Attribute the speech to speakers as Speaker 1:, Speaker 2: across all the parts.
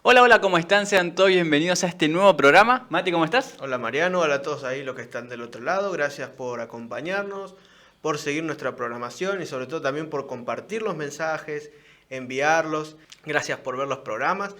Speaker 1: Hola, hola, ¿cómo están? Sean todos bienvenidos a este nuevo programa. Mati, ¿cómo estás?
Speaker 2: Hola Mariano, hola a todos ahí los que están del otro lado, gracias por acompañarnos, por seguir nuestra programación y sobre todo también por compartir los mensajes, enviarlos, gracias por ver los programas.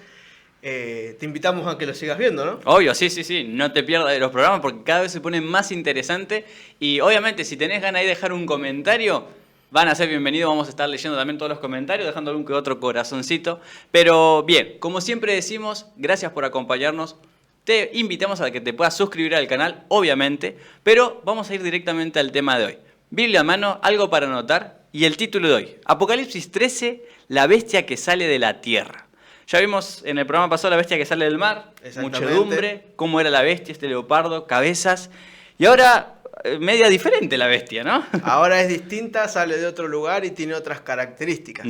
Speaker 2: Te invitamos a que los sigas viendo, ¿no?
Speaker 1: Obvio, sí, no te pierdas de los programas porque cada vez se pone más interesante y obviamente si tenés ganas de dejar un comentario, van a ser bienvenidos, vamos a estar leyendo también todos los comentarios, dejando algún que otro corazoncito. Pero bien, como siempre decimos, gracias por acompañarnos. Te invitamos a que te puedas suscribir al canal, obviamente, pero vamos a ir directamente al tema de hoy. Biblia a mano, algo para anotar y el título de hoy, Apocalipsis 13, la bestia que sale de la tierra. Ya vimos en el programa pasado la bestia que sale del mar, muchedumbre, cómo era la bestia, este leopardo, cabezas, y ahora media diferente la bestia, ¿no?
Speaker 2: Ahora es distinta, sale de otro lugar y tiene otras características.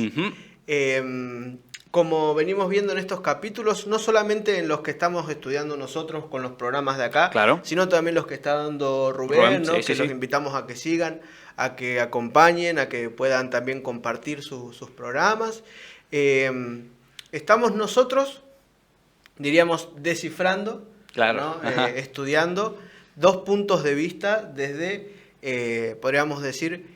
Speaker 2: Como venimos viendo en estos capítulos, no solamente en los que estamos estudiando nosotros con los programas de acá,
Speaker 1: claro,
Speaker 2: sino también los que está dando Rubén, ¿no? Que los invitamos a que sigan, a que acompañen, a que puedan también compartir sus programas. Estamos nosotros, diríamos, descifrando,
Speaker 1: claro,
Speaker 2: ¿no? Estudiando dos puntos de vista desde, podríamos decir,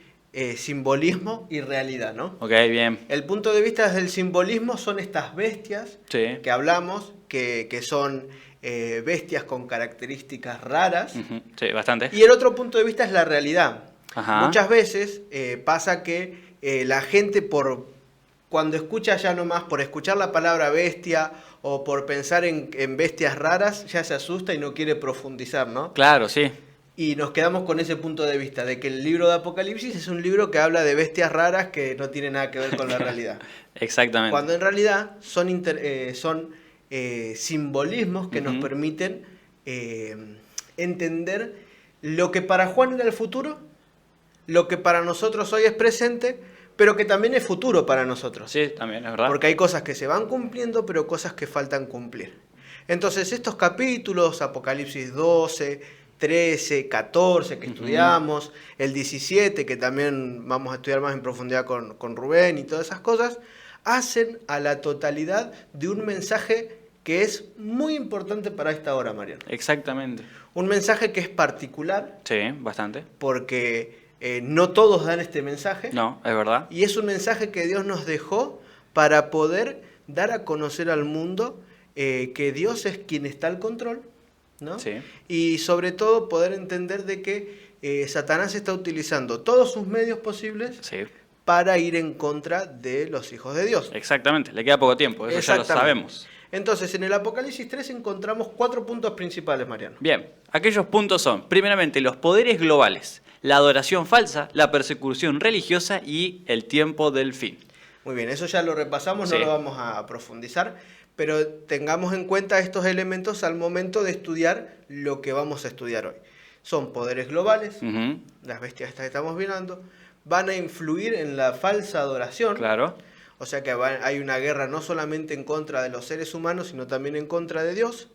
Speaker 2: simbolismo y realidad, ¿no?
Speaker 1: Ok, bien.
Speaker 2: El punto de vista desde el simbolismo son estas bestias que hablamos, que son bestias con características raras.
Speaker 1: Sí, bastante.
Speaker 2: Y el otro punto de vista es la realidad.
Speaker 1: Ajá.
Speaker 2: Muchas veces pasa que la gente cuando escucha ya nomás, por escuchar la palabra bestia o por pensar en bestias raras, ya se asusta y no quiere profundizar, ¿no?
Speaker 1: Claro, sí.
Speaker 2: Y nos quedamos con ese punto de vista, de que el libro de Apocalipsis es un libro que habla de bestias raras que no tiene nada que ver con la realidad.
Speaker 1: Exactamente.
Speaker 2: Cuando en realidad son simbolismos que nos permiten entender lo que para Juan era el futuro, lo que para nosotros hoy es presente, pero que también es futuro para nosotros.
Speaker 1: Sí, también, es verdad.
Speaker 2: Porque hay cosas que se van cumpliendo, pero cosas que faltan cumplir. Entonces estos capítulos, Apocalipsis 12, 13, 14 que estudiamos, el 17 que también vamos a estudiar más en profundidad con Rubén y todas esas cosas, hacen a la totalidad de un mensaje que es muy importante para esta hora, Mariano.
Speaker 1: Exactamente.
Speaker 2: Un mensaje que es particular.
Speaker 1: Sí, bastante.
Speaker 2: Porque no todos dan este mensaje.
Speaker 1: No, es verdad.
Speaker 2: Y es un mensaje que Dios nos dejó para poder dar a conocer al mundo que Dios es quien está al control, ¿no?
Speaker 1: Sí.
Speaker 2: Y sobre todo poder entender de que Satanás está utilizando todos sus medios posibles para ir en contra de los hijos de Dios.
Speaker 1: Exactamente, le queda poco tiempo, eso ya lo sabemos.
Speaker 2: Entonces, en el Apocalipsis 3 encontramos 4 puntos principales, Mariano.
Speaker 1: Bien, aquellos puntos son, primeramente, los poderes globales, la adoración falsa, la persecución religiosa y el tiempo del fin.
Speaker 2: Muy bien, eso ya lo repasamos, no lo vamos a profundizar, pero tengamos en cuenta estos elementos al momento de estudiar lo que vamos a estudiar hoy. Son poderes globales, las bestias estas que estamos mirando, van a influir en la falsa adoración.
Speaker 1: Claro.
Speaker 2: O sea que hay una guerra no solamente en contra de los seres humanos, sino también en contra de Dios.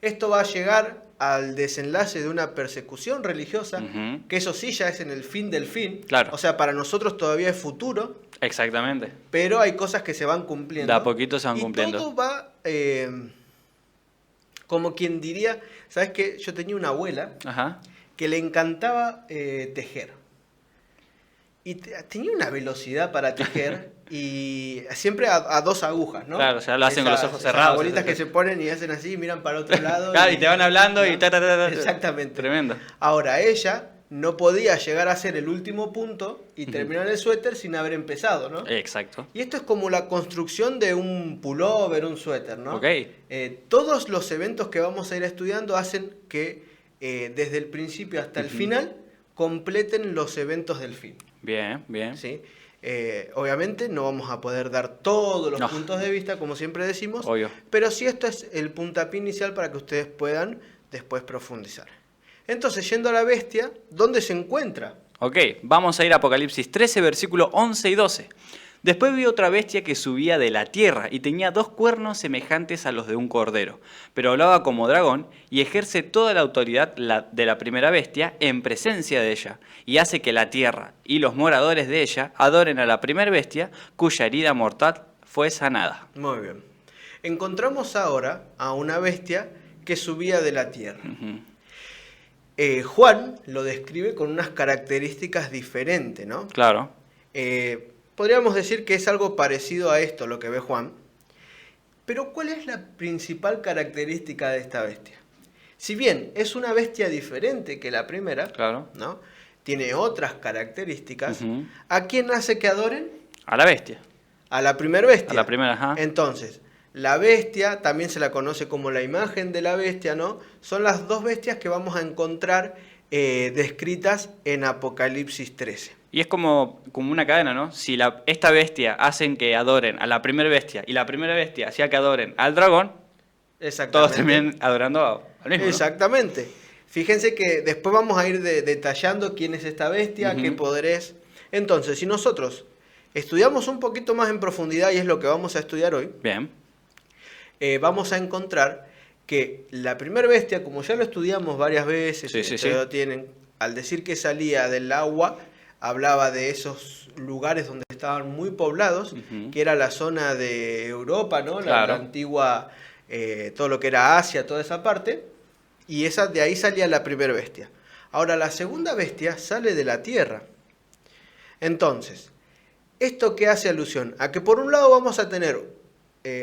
Speaker 2: Esto va a llegar al desenlace de una persecución religiosa, que eso sí ya es en el fin del fin.
Speaker 1: Claro.
Speaker 2: O sea, para nosotros todavía es futuro.
Speaker 1: Exactamente.
Speaker 2: Pero hay cosas que se van cumpliendo.
Speaker 1: De a poquito se van cumpliendo.
Speaker 2: Y todo va, como quien diría, ¿sabes qué? Yo tenía una abuela que le encantaba tejer. Y tenía una velocidad para tejer y siempre a 2 agujas, ¿no?
Speaker 1: Claro, o sea, lo hacen con los ojos cerrados.
Speaker 2: Las abuelitas que se ponen y hacen así, miran para otro lado.
Speaker 1: Claro, y te van hablando, ¿no? Y
Speaker 2: Exactamente.
Speaker 1: Tremendo.
Speaker 2: Ahora, ella no podía llegar a hacer el último punto y terminar el suéter sin haber empezado, ¿no?
Speaker 1: Exacto.
Speaker 2: Y esto es como la construcción de un pullover, un suéter, ¿no?
Speaker 1: Ok.
Speaker 2: Todos los eventos que vamos a ir estudiando hacen que desde el principio hasta el final completen los eventos del fin.
Speaker 1: Bien, bien.
Speaker 2: ¿Sí? Obviamente no vamos a poder dar todos los puntos de vista, como siempre decimos, pero sí esto es el puntapié inicial para que ustedes puedan después profundizar. Entonces, yendo a la bestia, ¿dónde se encuentra?
Speaker 1: Ok, vamos a ir a Apocalipsis 13, versículo 11 y 12. Después vi otra bestia que subía de la tierra y tenía 2 cuernos semejantes a los de un cordero, pero hablaba como dragón y ejerce toda la autoridad de la primera bestia en presencia de ella, y hace que la tierra y los moradores de ella adoren a la primera bestia cuya herida mortal fue sanada.
Speaker 2: Muy bien. Encontramos ahora a una bestia que subía de la tierra. Juan lo describe con unas características diferentes, ¿no?
Speaker 1: Claro.
Speaker 2: Podríamos decir que es algo parecido a esto lo que ve Juan. Pero ¿cuál es la principal característica de esta bestia? Si bien es una bestia diferente que la primera,
Speaker 1: Claro.
Speaker 2: ¿no? Tiene otras características, ¿a quién hace que adoren?
Speaker 1: A la bestia.
Speaker 2: A la primera bestia.
Speaker 1: A la primera, ajá.
Speaker 2: Entonces, la bestia, también se la conoce como la imagen de la bestia, ¿no? Son las dos bestias que vamos a encontrar descritas en Apocalipsis 13.
Speaker 1: Y es como una cadena, ¿no? Si esta bestia hacen que adoren a la primera bestia y la primera bestia hacía que adoren al dragón, todos terminan adorando al mismo, ¿no?
Speaker 2: Exactamente. Fíjense que después vamos a ir detallando quién es esta bestia, qué poder es. Entonces, si nosotros estudiamos un poquito más en profundidad, y es lo que vamos a estudiar hoy,
Speaker 1: Bien.
Speaker 2: Vamos a encontrar que la primera bestia, como ya lo estudiamos varias veces,
Speaker 1: Sí.
Speaker 2: tienen, al decir que salía del agua, hablaba de esos lugares donde estaban muy poblados, que era la zona de Europa, ¿no?
Speaker 1: Claro.
Speaker 2: La antigua, todo lo que era Asia, toda esa parte, y de ahí salía la primera bestia. Ahora, la segunda bestia sale de la tierra. Entonces, ¿esto qué hace alusión? A que por un lado vamos a tener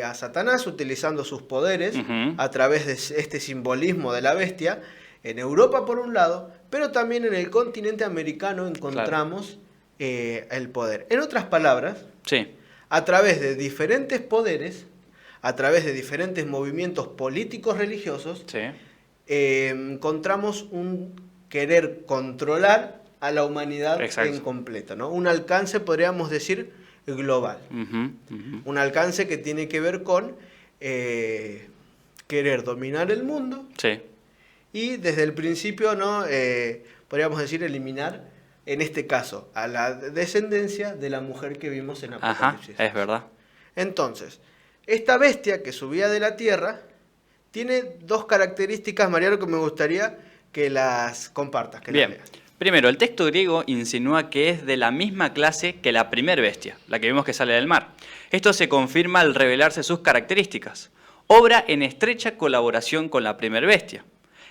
Speaker 2: a Satanás utilizando sus poderes a través de este simbolismo de la bestia, en Europa por un lado, pero también en el continente americano encontramos el poder. En otras palabras,
Speaker 1: Sí.
Speaker 2: a través de diferentes poderes, a través de diferentes movimientos políticos religiosos,
Speaker 1: Sí.
Speaker 2: encontramos un querer controlar a la humanidad en completo, ¿no? Un alcance, podríamos decir, global. Un alcance que tiene que ver con querer dominar el mundo.
Speaker 1: Sí.
Speaker 2: Y desde el principio, ¿no? Podríamos decir eliminar, en este caso, a la descendencia de la mujer que vimos en Apocalipsis.
Speaker 1: Ajá, es verdad.
Speaker 2: Entonces, esta bestia que subía de la tierra tiene dos características, Mariano, que me gustaría que las compartas.
Speaker 1: Bien. Las leas. Primero, el texto griego insinúa que es de la misma clase que la primera bestia, la que vimos que sale del mar. Esto se confirma al revelarse sus características. Obra en estrecha colaboración con la primera bestia.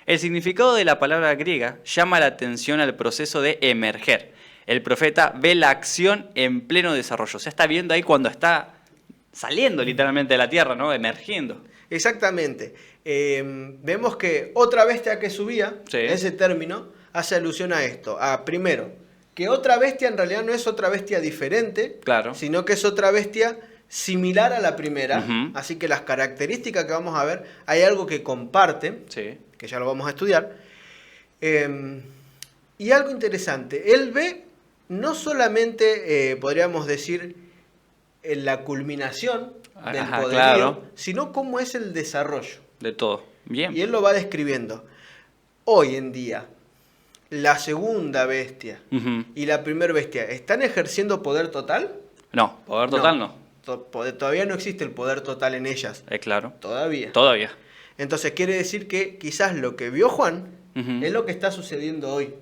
Speaker 1: El significado de la palabra griega llama la atención al proceso de emerger. El profeta ve la acción en pleno desarrollo. O sea, está viendo ahí cuando está saliendo literalmente de la tierra, ¿no? Emergiendo.
Speaker 2: Exactamente. Vemos que otra bestia que subía,
Speaker 1: sí.
Speaker 2: Ese término, hace alusión a esto. Primero, que otra bestia en realidad no es otra bestia diferente,
Speaker 1: claro.
Speaker 2: Sino que es otra bestia similar a la primera. Así que las características que vamos a ver, hay algo que comparten,
Speaker 1: sí.
Speaker 2: Que ya lo vamos a estudiar. Y algo interesante, él ve no solamente, podríamos decir, en la culminación del poderío,
Speaker 1: claro.
Speaker 2: Sino cómo es el desarrollo.
Speaker 1: De todo. Bien.
Speaker 2: Y él lo va describiendo. Hoy en día, la segunda bestia y la primera bestia, ¿están ejerciendo poder total?
Speaker 1: No, poder total no.
Speaker 2: Todavía no existe el poder total en ellas.
Speaker 1: Claro.
Speaker 2: Todavía. Entonces quiere decir que quizás lo que vio Juan es lo que está sucediendo hoy.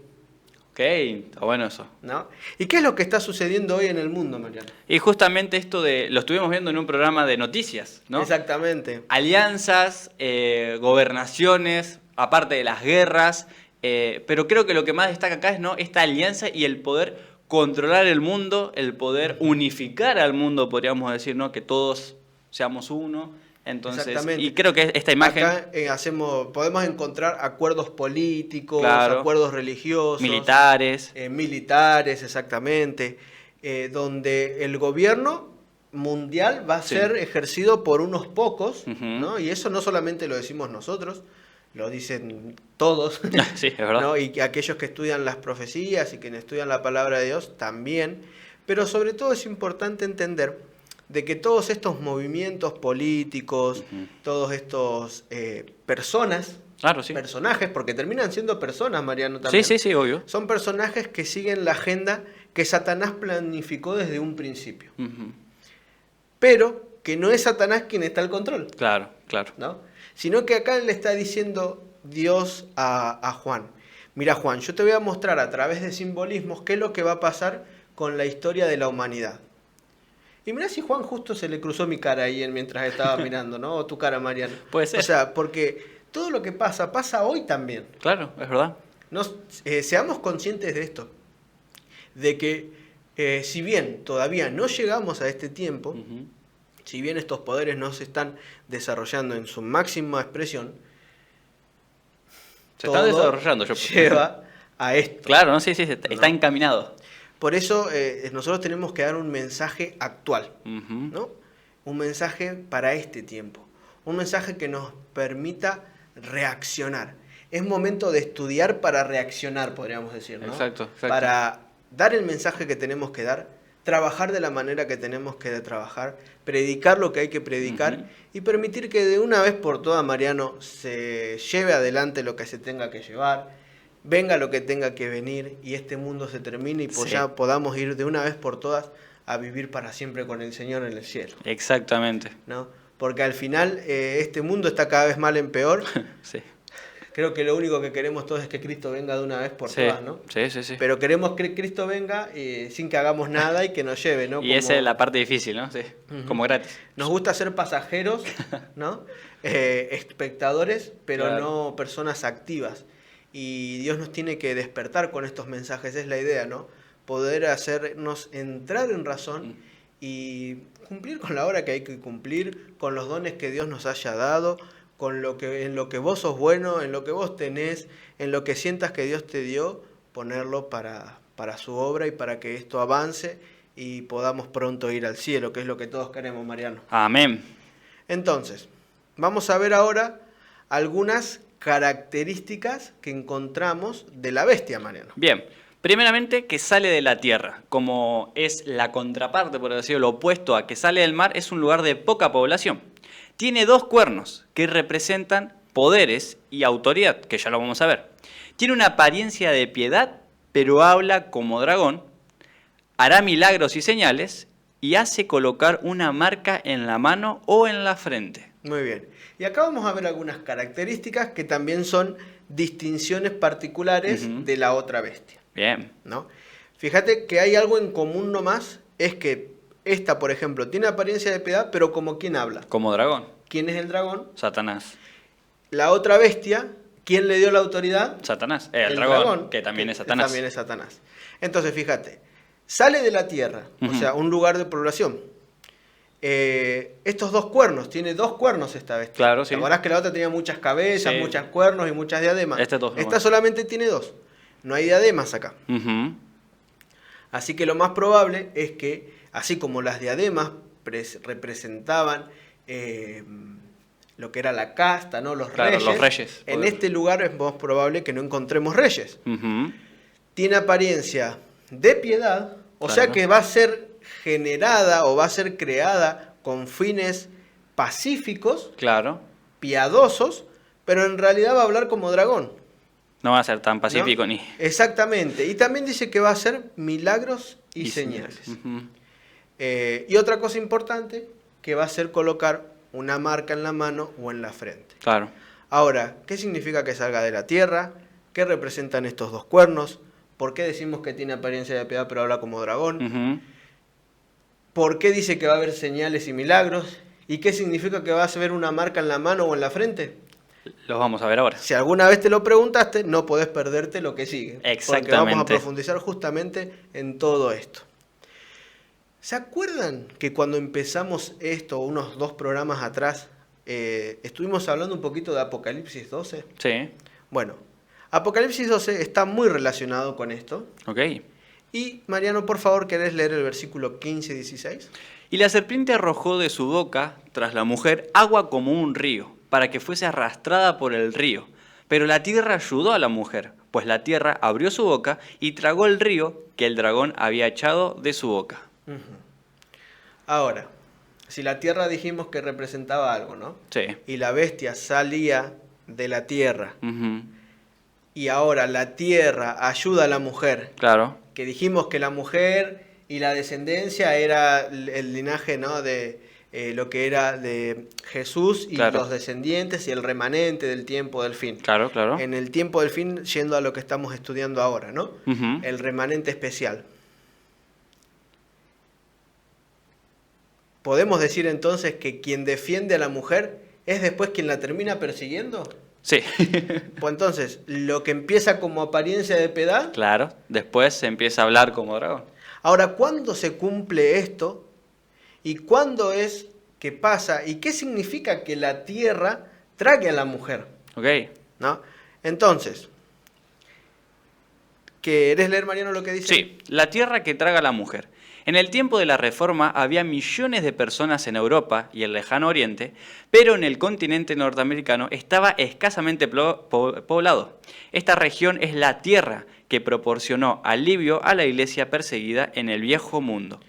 Speaker 1: Ok, está bueno eso.
Speaker 2: ¿No? ¿Y qué es lo que está sucediendo hoy en el mundo, Mariano?
Speaker 1: Y justamente esto lo estuvimos viendo en un programa de noticias, ¿no?
Speaker 2: Exactamente.
Speaker 1: Alianzas, gobernaciones, aparte de las guerras, pero creo que lo que más destaca acá es, ¿no?, esta alianza y el poder controlar el mundo, el poder unificar al mundo, podríamos decir, ¿no?, que todos seamos uno. Entonces, y creo que esta imagen...
Speaker 2: Acá podemos encontrar acuerdos políticos,
Speaker 1: claro,
Speaker 2: acuerdos religiosos,
Speaker 1: militares,
Speaker 2: exactamente, donde el gobierno mundial va a ser ejercido por unos pocos, ¿no? Y eso no solamente lo decimos nosotros, lo dicen todos,
Speaker 1: sí, es verdad.
Speaker 2: ¿no? Y aquellos que estudian las profecías y quienes estudian la palabra de Dios también, pero sobre todo es importante entender de que todos estos movimientos políticos, todos estos personajes, porque terminan siendo personas, Mariano, también.
Speaker 1: Sí, obvio.
Speaker 2: Son personajes que siguen la agenda que Satanás planificó desde un principio. Pero que no es Satanás quien está al control.
Speaker 1: Claro.
Speaker 2: ¿No? Sino que acá le está diciendo Dios a Juan. Mira, Juan, yo te voy a mostrar a través de simbolismos qué es lo que va a pasar con la historia de la humanidad. Y mirá si Juan justo se le cruzó mi cara ahí mientras estaba mirando, ¿no? O tu cara, Mariano.
Speaker 1: Puede ser.
Speaker 2: O sea, porque todo lo que pasa, pasa hoy también.
Speaker 1: Claro, es verdad.
Speaker 2: Seamos conscientes de esto. De que si bien todavía no llegamos a este tiempo,
Speaker 1: Ujú.
Speaker 2: si bien estos poderes no se están desarrollando en su máxima expresión,
Speaker 1: Se están
Speaker 2: todo
Speaker 1: desarrollando.
Speaker 2: lleva a esto.
Speaker 1: Claro, no, sí, sí, está
Speaker 2: ¿No?
Speaker 1: encaminado.
Speaker 2: Por eso nosotros tenemos que dar un mensaje actual,
Speaker 1: Ujú.
Speaker 2: ¿no? Un mensaje para este tiempo, un mensaje que nos permita reaccionar. Es momento de estudiar para reaccionar, podríamos decir, ¿no?
Speaker 1: Exacto, exacto.
Speaker 2: Para dar el mensaje que tenemos que dar, trabajar de la manera que tenemos que trabajar, predicar lo que hay que predicar
Speaker 1: Ujú.
Speaker 2: y permitir que de una vez por todas, Mariano, se lleve adelante lo que se tenga que llevar, venga lo que tenga que venir y este mundo se termine y pues
Speaker 1: Sí.
Speaker 2: ya podamos ir de una vez por todas a vivir para siempre con el Señor en el cielo,
Speaker 1: Exactamente.
Speaker 2: ¿no? Porque al final este mundo está cada vez mal en peor.
Speaker 1: Sí.
Speaker 2: Creo que lo único que queremos todos es que Cristo venga de una vez por
Speaker 1: Sí,
Speaker 2: todas, ¿no?
Speaker 1: sí, sí, sí.
Speaker 2: Pero queremos que Cristo venga sin que hagamos nada y que nos lleve, ¿no?
Speaker 1: Y esa es la parte difícil, ¿no? Sí.
Speaker 2: Ujú.
Speaker 1: Como gratis.
Speaker 2: Nos gusta ser pasajeros, ¿no? Espectadores, pero
Speaker 1: Claro.
Speaker 2: no personas activas. Y Dios nos tiene que despertar con estos mensajes, es la idea, ¿no? Poder hacernos entrar en razón y cumplir con la hora que hay que cumplir, con los dones que Dios nos haya dado, con en lo que vos sos bueno, en lo que vos tenés, en lo que sientas que Dios te dio, ponerlo para su obra y para que esto avance y podamos pronto ir al cielo, que es lo que todos queremos, Mariano.
Speaker 1: Amén.
Speaker 2: Entonces, vamos a ver ahora algunas características que encontramos de la bestia, Mariano.
Speaker 1: Bien. Primeramente, que sale de la tierra. Como es la contraparte, por decirlo, lo opuesto a que sale del mar, es un lugar de poca población. Tiene 2 cuernos que representan poderes y autoridad, que ya lo vamos a ver. Tiene una apariencia de piedad, pero habla como dragón, hará milagros y señales y hace colocar una marca en la mano o en la frente.
Speaker 2: Muy bien. Y acá vamos a ver algunas características que también son distinciones particulares
Speaker 1: Ujú.
Speaker 2: de la otra bestia,
Speaker 1: Bien,
Speaker 2: ¿no? Fíjate que hay algo en común nomás, es que esta, por ejemplo, tiene apariencia de piedad, pero como quién habla.
Speaker 1: como dragón,
Speaker 2: ¿Quién es el dragón?
Speaker 1: Satanás.
Speaker 2: La otra bestia, ¿quién le dio la autoridad?
Speaker 1: Satanás, el dragón, que también es Satanás.
Speaker 2: También es Satanás. Entonces, fíjate, sale de la tierra, o
Speaker 1: Ujú.
Speaker 2: sea, un lugar de población. Estos 2 cuernos, tiene 2 cuernos esta bestia.
Speaker 1: Claro, sí.
Speaker 2: ¿Te acordás que la otra tenía muchas cabezas,
Speaker 1: Sí.
Speaker 2: muchos cuernos y muchas diademas?
Speaker 1: Este 2
Speaker 2: Esta
Speaker 1: nomás.
Speaker 2: solamente tiene 2. No hay diademas acá.
Speaker 1: Ujú.
Speaker 2: Así que lo más probable es que, así como las diademas representaban lo que era la casta, ¿no? Los
Speaker 1: Claro,
Speaker 2: reyes.
Speaker 1: los reyes.
Speaker 2: En este lugar es más probable que no encontremos reyes.
Speaker 1: Ujú.
Speaker 2: Tiene apariencia de piedad, o
Speaker 1: Claro.
Speaker 2: sea que va a ser generada o va a ser creada con fines pacíficos,
Speaker 1: Claro,
Speaker 2: piadosos, pero en realidad va a hablar como dragón.
Speaker 1: no va a ser tan
Speaker 2: ¿no?
Speaker 1: pacífico ni...
Speaker 2: Exactamente. Y también dice que va a hacer milagros y señales.
Speaker 1: Ujú.
Speaker 2: Y otra cosa importante, que va a ser colocar una marca en la mano o en la frente.
Speaker 1: Claro.
Speaker 2: Ahora, ¿qué significa que salga de la tierra? ¿Qué representan estos 2 cuernos? ¿Por qué decimos que tiene apariencia de piedad pero habla como dragón?
Speaker 1: Ujú.
Speaker 2: ¿Por qué dice que va a haber señales y milagros? ¿Y qué significa que vas a ver una marca en la mano o en la frente?
Speaker 1: Los vamos a ver ahora.
Speaker 2: Si alguna vez te lo preguntaste, no podés perderte lo que sigue. Porque vamos a
Speaker 1: Exactamente.
Speaker 2: profundizar justamente en todo esto. ¿Se acuerdan que cuando empezamos esto, unos 2 programas atrás, estuvimos hablando un poquito de Apocalipsis 12?
Speaker 1: Sí,
Speaker 2: Bueno, Apocalipsis 12 está muy relacionado con esto.
Speaker 1: ok.
Speaker 2: Y Mariano, por favor, ¿querés leer el versículo 15 y 16?
Speaker 1: Y la serpiente arrojó de su boca, tras la mujer, agua como un río, para que fuese arrastrada por el río. Pero la tierra ayudó a la mujer, pues la tierra abrió su boca y tragó el río que el dragón había echado de su boca.
Speaker 2: Ujú. Ahora, si la tierra dijimos que representaba algo, ¿no?
Speaker 1: Sí.
Speaker 2: Y la bestia salía de la tierra,
Speaker 1: Ujú.
Speaker 2: y ahora la tierra ayuda a la mujer,
Speaker 1: Claro.
Speaker 2: que dijimos que la mujer y la descendencia era el linaje, ¿no? De lo que era de Jesús y
Speaker 1: Claro.
Speaker 2: los descendientes y el remanente del tiempo del fin.
Speaker 1: Claro, claro.
Speaker 2: En el tiempo del fin, yendo a lo que estamos estudiando ahora, ¿no?
Speaker 1: Ujú.
Speaker 2: El remanente especial. ¿podemos decir entonces que quien defiende a la mujer es después quien la termina persiguiendo?
Speaker 1: Sí.
Speaker 2: Pues entonces, lo que empieza como apariencia de piedad.
Speaker 1: Claro, después se empieza a hablar como dragón.
Speaker 2: Ahora, ¿cuándo se cumple esto? ¿Y cuándo es que pasa? ¿Y qué significa que la tierra trague a la mujer?
Speaker 1: Ok.
Speaker 2: ¿No? Entonces, ¿querés leer, Mariano, lo que dice?
Speaker 1: Sí, la tierra que traga a la mujer. En el tiempo de la Reforma había millones de personas en Europa y el lejano Oriente, pero en el continente norteamericano estaba escasamente poblado. Esta región es la tierra que proporcionó alivio a la iglesia perseguida en el viejo mundo.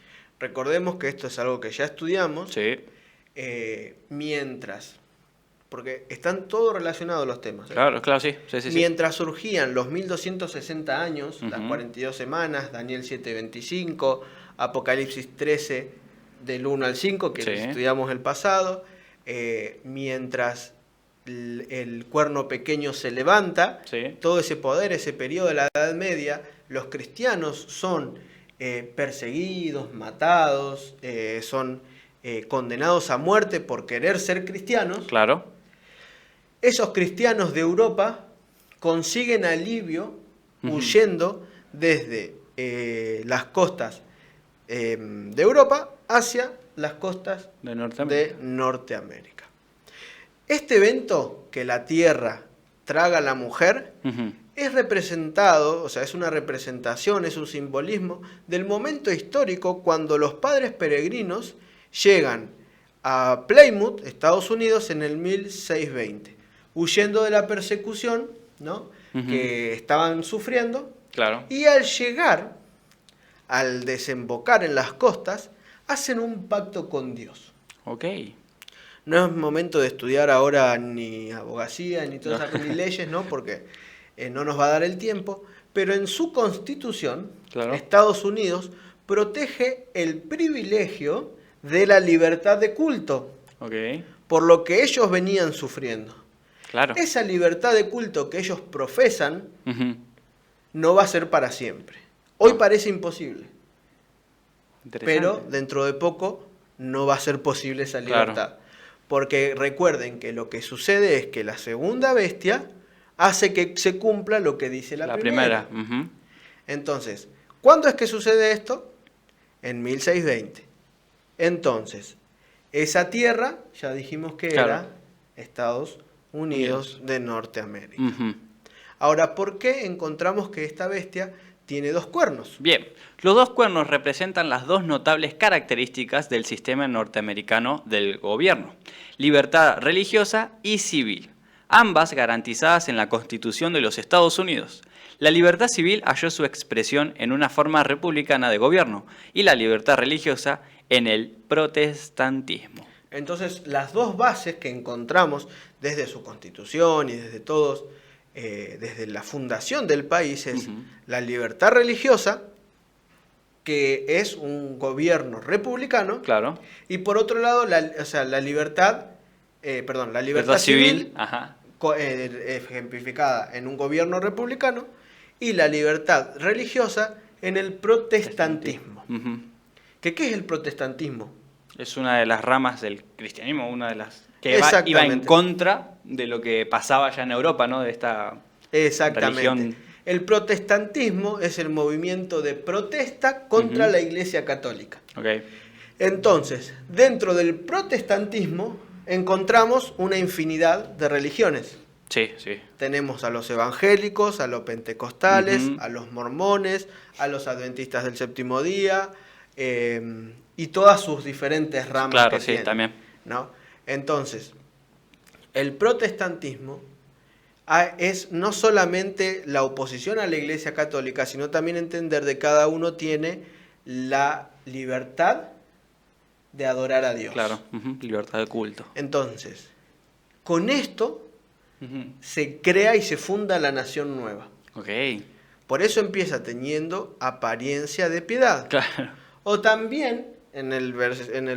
Speaker 2: Recordemos que esto es algo que ya estudiamos.
Speaker 1: Sí.
Speaker 2: Porque están todos relacionados los temas.
Speaker 1: Claro, claro, sí. Sí.
Speaker 2: Mientras surgían los 1260 años, las
Speaker 1: Ujú.
Speaker 2: 42 semanas, Daniel 7:25, Apocalipsis 13 del 1 al 5, que
Speaker 1: Sí.
Speaker 2: estudiamos el pasado, mientras el cuerno pequeño se levanta,
Speaker 1: Sí.
Speaker 2: todo ese poder, ese periodo de la Edad Media, los cristianos son perseguidos, matados, son condenados a muerte por querer ser cristianos.
Speaker 1: Claro.
Speaker 2: Esos cristianos de Europa consiguen alivio
Speaker 1: Ujú.
Speaker 2: huyendo desde las costas de Europa hacia las costas
Speaker 1: De Norteamérica.
Speaker 2: de Norteamérica. Este evento, que la tierra traga a la mujer,
Speaker 1: Ujú.
Speaker 2: es representado, o sea, es una representación, es un simbolismo del momento histórico cuando los padres peregrinos llegan a Plymouth, Estados Unidos, en el 1620, huyendo de la persecución, ¿no?
Speaker 1: Ujú.
Speaker 2: que estaban sufriendo,
Speaker 1: Claro.
Speaker 2: y al llegar, al desembocar en las costas, hacen un pacto con Dios.
Speaker 1: Ok.
Speaker 2: No es momento de estudiar ahora ni abogacía, ni todas
Speaker 1: No.
Speaker 2: esas ni leyes, ¿no? Porque no nos va a dar el tiempo, pero en su constitución,
Speaker 1: Claro.
Speaker 2: Estados Unidos protege el privilegio de la libertad de culto,
Speaker 1: Ok.
Speaker 2: por lo que ellos venían sufriendo.
Speaker 1: Claro.
Speaker 2: Esa libertad de culto que ellos profesan
Speaker 1: Ujú.
Speaker 2: no va a ser para siempre. Hoy
Speaker 1: No.
Speaker 2: parece imposible,
Speaker 1: Interesante.
Speaker 2: pero dentro de poco no va a ser posible esa
Speaker 1: Claro.
Speaker 2: libertad. Porque recuerden que lo que sucede es que la segunda bestia hace que se cumpla lo que dice la
Speaker 1: La
Speaker 2: primera.
Speaker 1: primera. Ujú.
Speaker 2: Entonces, ¿cuándo es que sucede esto? En 1620. Entonces, esa tierra, ya dijimos que
Speaker 1: Claro.
Speaker 2: era Estados Unidos de Norteamérica.
Speaker 1: Ujú.
Speaker 2: Ahora, ¿por qué encontramos que esta bestia tiene dos cuernos?
Speaker 1: Bien, los dos cuernos representan las dos notables características del sistema norteamericano del gobierno: libertad religiosa y civil, ambas garantizadas en la Constitución de los Estados Unidos. La libertad civil halló su expresión en una forma republicana de gobierno y la libertad religiosa en el protestantismo.
Speaker 2: Entonces, las dos bases que encontramos desde su constitución y desde todos, desde la fundación del país, es
Speaker 1: Ujú.
Speaker 2: la libertad religiosa, que es un gobierno republicano,
Speaker 1: Claro.
Speaker 2: y por otro lado, la libertad civil,
Speaker 1: Ajá.
Speaker 2: ejemplificada en un gobierno republicano, y la libertad religiosa en el protestantismo.
Speaker 1: Ujú.
Speaker 2: ¿Qué es el protestantismo?
Speaker 1: Es una de las ramas del cristianismo, una de las que iba en
Speaker 2: Exactamente.
Speaker 1: contra de lo que pasaba ya en Europa, ¿no? De esta
Speaker 2: Exactamente.
Speaker 1: religión.
Speaker 2: El protestantismo es el movimiento de protesta contra
Speaker 1: Ujú.
Speaker 2: la Iglesia Católica.
Speaker 1: Ok.
Speaker 2: Entonces, dentro del protestantismo encontramos una infinidad de religiones.
Speaker 1: Sí, sí.
Speaker 2: Tenemos a los evangélicos, a los pentecostales,
Speaker 1: Ujú.
Speaker 2: a los mormones, a los adventistas del séptimo día, y todas sus diferentes ramas
Speaker 1: Claro,
Speaker 2: que
Speaker 1: sí,
Speaker 2: tienen,
Speaker 1: también.
Speaker 2: ¿no? Entonces, el protestantismo es no solamente la oposición a la Iglesia Católica, sino también entender de cada uno tiene la libertad de adorar a Dios.
Speaker 1: Claro. Ujú. Libertad de culto.
Speaker 2: Entonces, con esto
Speaker 1: Ujú.
Speaker 2: se crea y se funda la nación nueva.
Speaker 1: Ok.
Speaker 2: Por eso empieza teniendo apariencia de piedad.
Speaker 1: Claro.
Speaker 2: O también en el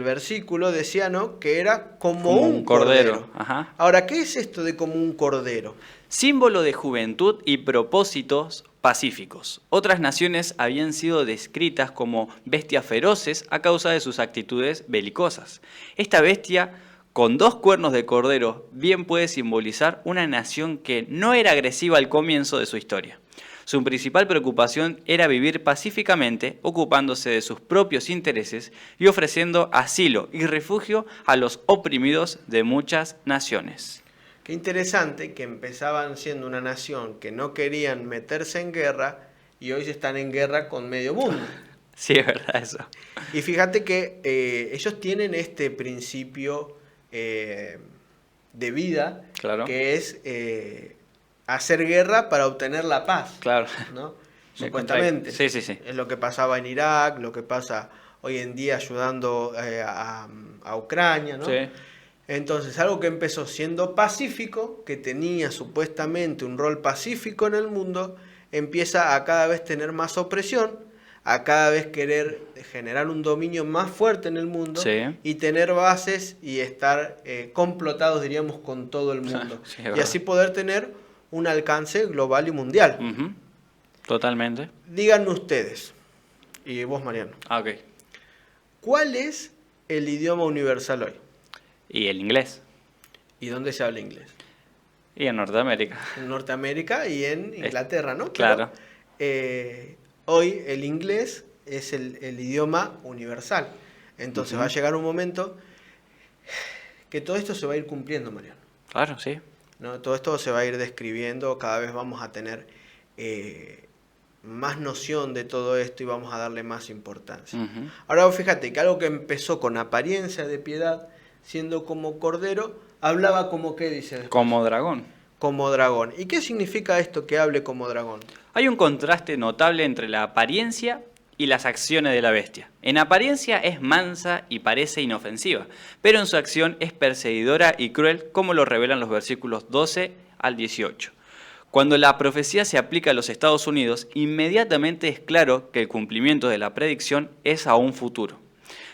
Speaker 2: versículo decía, ¿no?, que era como
Speaker 1: Como
Speaker 2: un cordero.
Speaker 1: Ajá.
Speaker 2: Ahora, ¿qué es esto de como un cordero?
Speaker 1: Símbolo de juventud y propósitos pacíficos. Otras naciones habían sido descritas como bestias feroces a causa de sus actitudes belicosas. Esta bestia, con 2 cuernos de cordero, bien puede simbolizar una nación que no era agresiva al comienzo de su historia. Su principal preocupación era vivir pacíficamente, ocupándose de sus propios intereses y ofreciendo asilo y refugio a los oprimidos de muchas naciones.
Speaker 2: Qué interesante que empezaban siendo una nación que no querían meterse en guerra y hoy están en guerra con medio mundo.
Speaker 1: Sí, es verdad eso.
Speaker 2: Y fíjate que ellos tienen este principio de vida,
Speaker 1: Claro.
Speaker 2: que es hacer guerra para obtener la paz,
Speaker 1: Claro.
Speaker 2: ¿no?
Speaker 1: Me
Speaker 2: Supuestamente.
Speaker 1: Sí, sí, sí.
Speaker 2: Es lo que pasaba en Irak, lo que pasa hoy en día ayudando a Ucrania, ¿no?
Speaker 1: Sí.
Speaker 2: Entonces, algo que empezó siendo pacífico, que tenía supuestamente un rol pacífico en el mundo, empieza a cada vez tener más opresión, a cada vez querer generar un dominio más fuerte en el mundo,
Speaker 1: Sí.
Speaker 2: y tener bases y estar complotados, diríamos, con todo el mundo.
Speaker 1: Sí, es
Speaker 2: Y
Speaker 1: verdad.
Speaker 2: así poder tener un alcance global y mundial.
Speaker 1: Ujú. Totalmente.
Speaker 2: Díganme ustedes, y vos, Mariano,
Speaker 1: Ah, ok.
Speaker 2: ¿cuál es el idioma universal hoy?
Speaker 1: Y el inglés.
Speaker 2: ¿Y dónde se habla inglés?
Speaker 1: Y en Norteamérica.
Speaker 2: En Norteamérica y en Inglaterra, ¿no?
Speaker 1: Claro.
Speaker 2: Pero, hoy el inglés es el idioma universal. Entonces va a llegar un momento que todo esto se va a ir cumpliendo, Mariano,
Speaker 1: Claro, sí.
Speaker 2: ¿no? Todo esto se va a ir describiendo, cada vez vamos a tener más noción de todo esto y vamos a darle más importancia.
Speaker 1: Ujú.
Speaker 2: Ahora fíjate que algo que empezó con apariencia de piedad, siendo como cordero, hablaba como, ¿qué dice después?
Speaker 1: Como dragón.
Speaker 2: Como dragón. ¿Y qué significa esto que hable como dragón?
Speaker 1: Hay un contraste notable entre la apariencia y las acciones de la bestia. En apariencia es mansa y parece inofensiva, pero en su acción es perseguidora y cruel, como lo revelan los versículos 12 al 18. Cuando la profecía se aplica a los Estados Unidos, inmediatamente es claro que el cumplimiento de la predicción es aún futuro.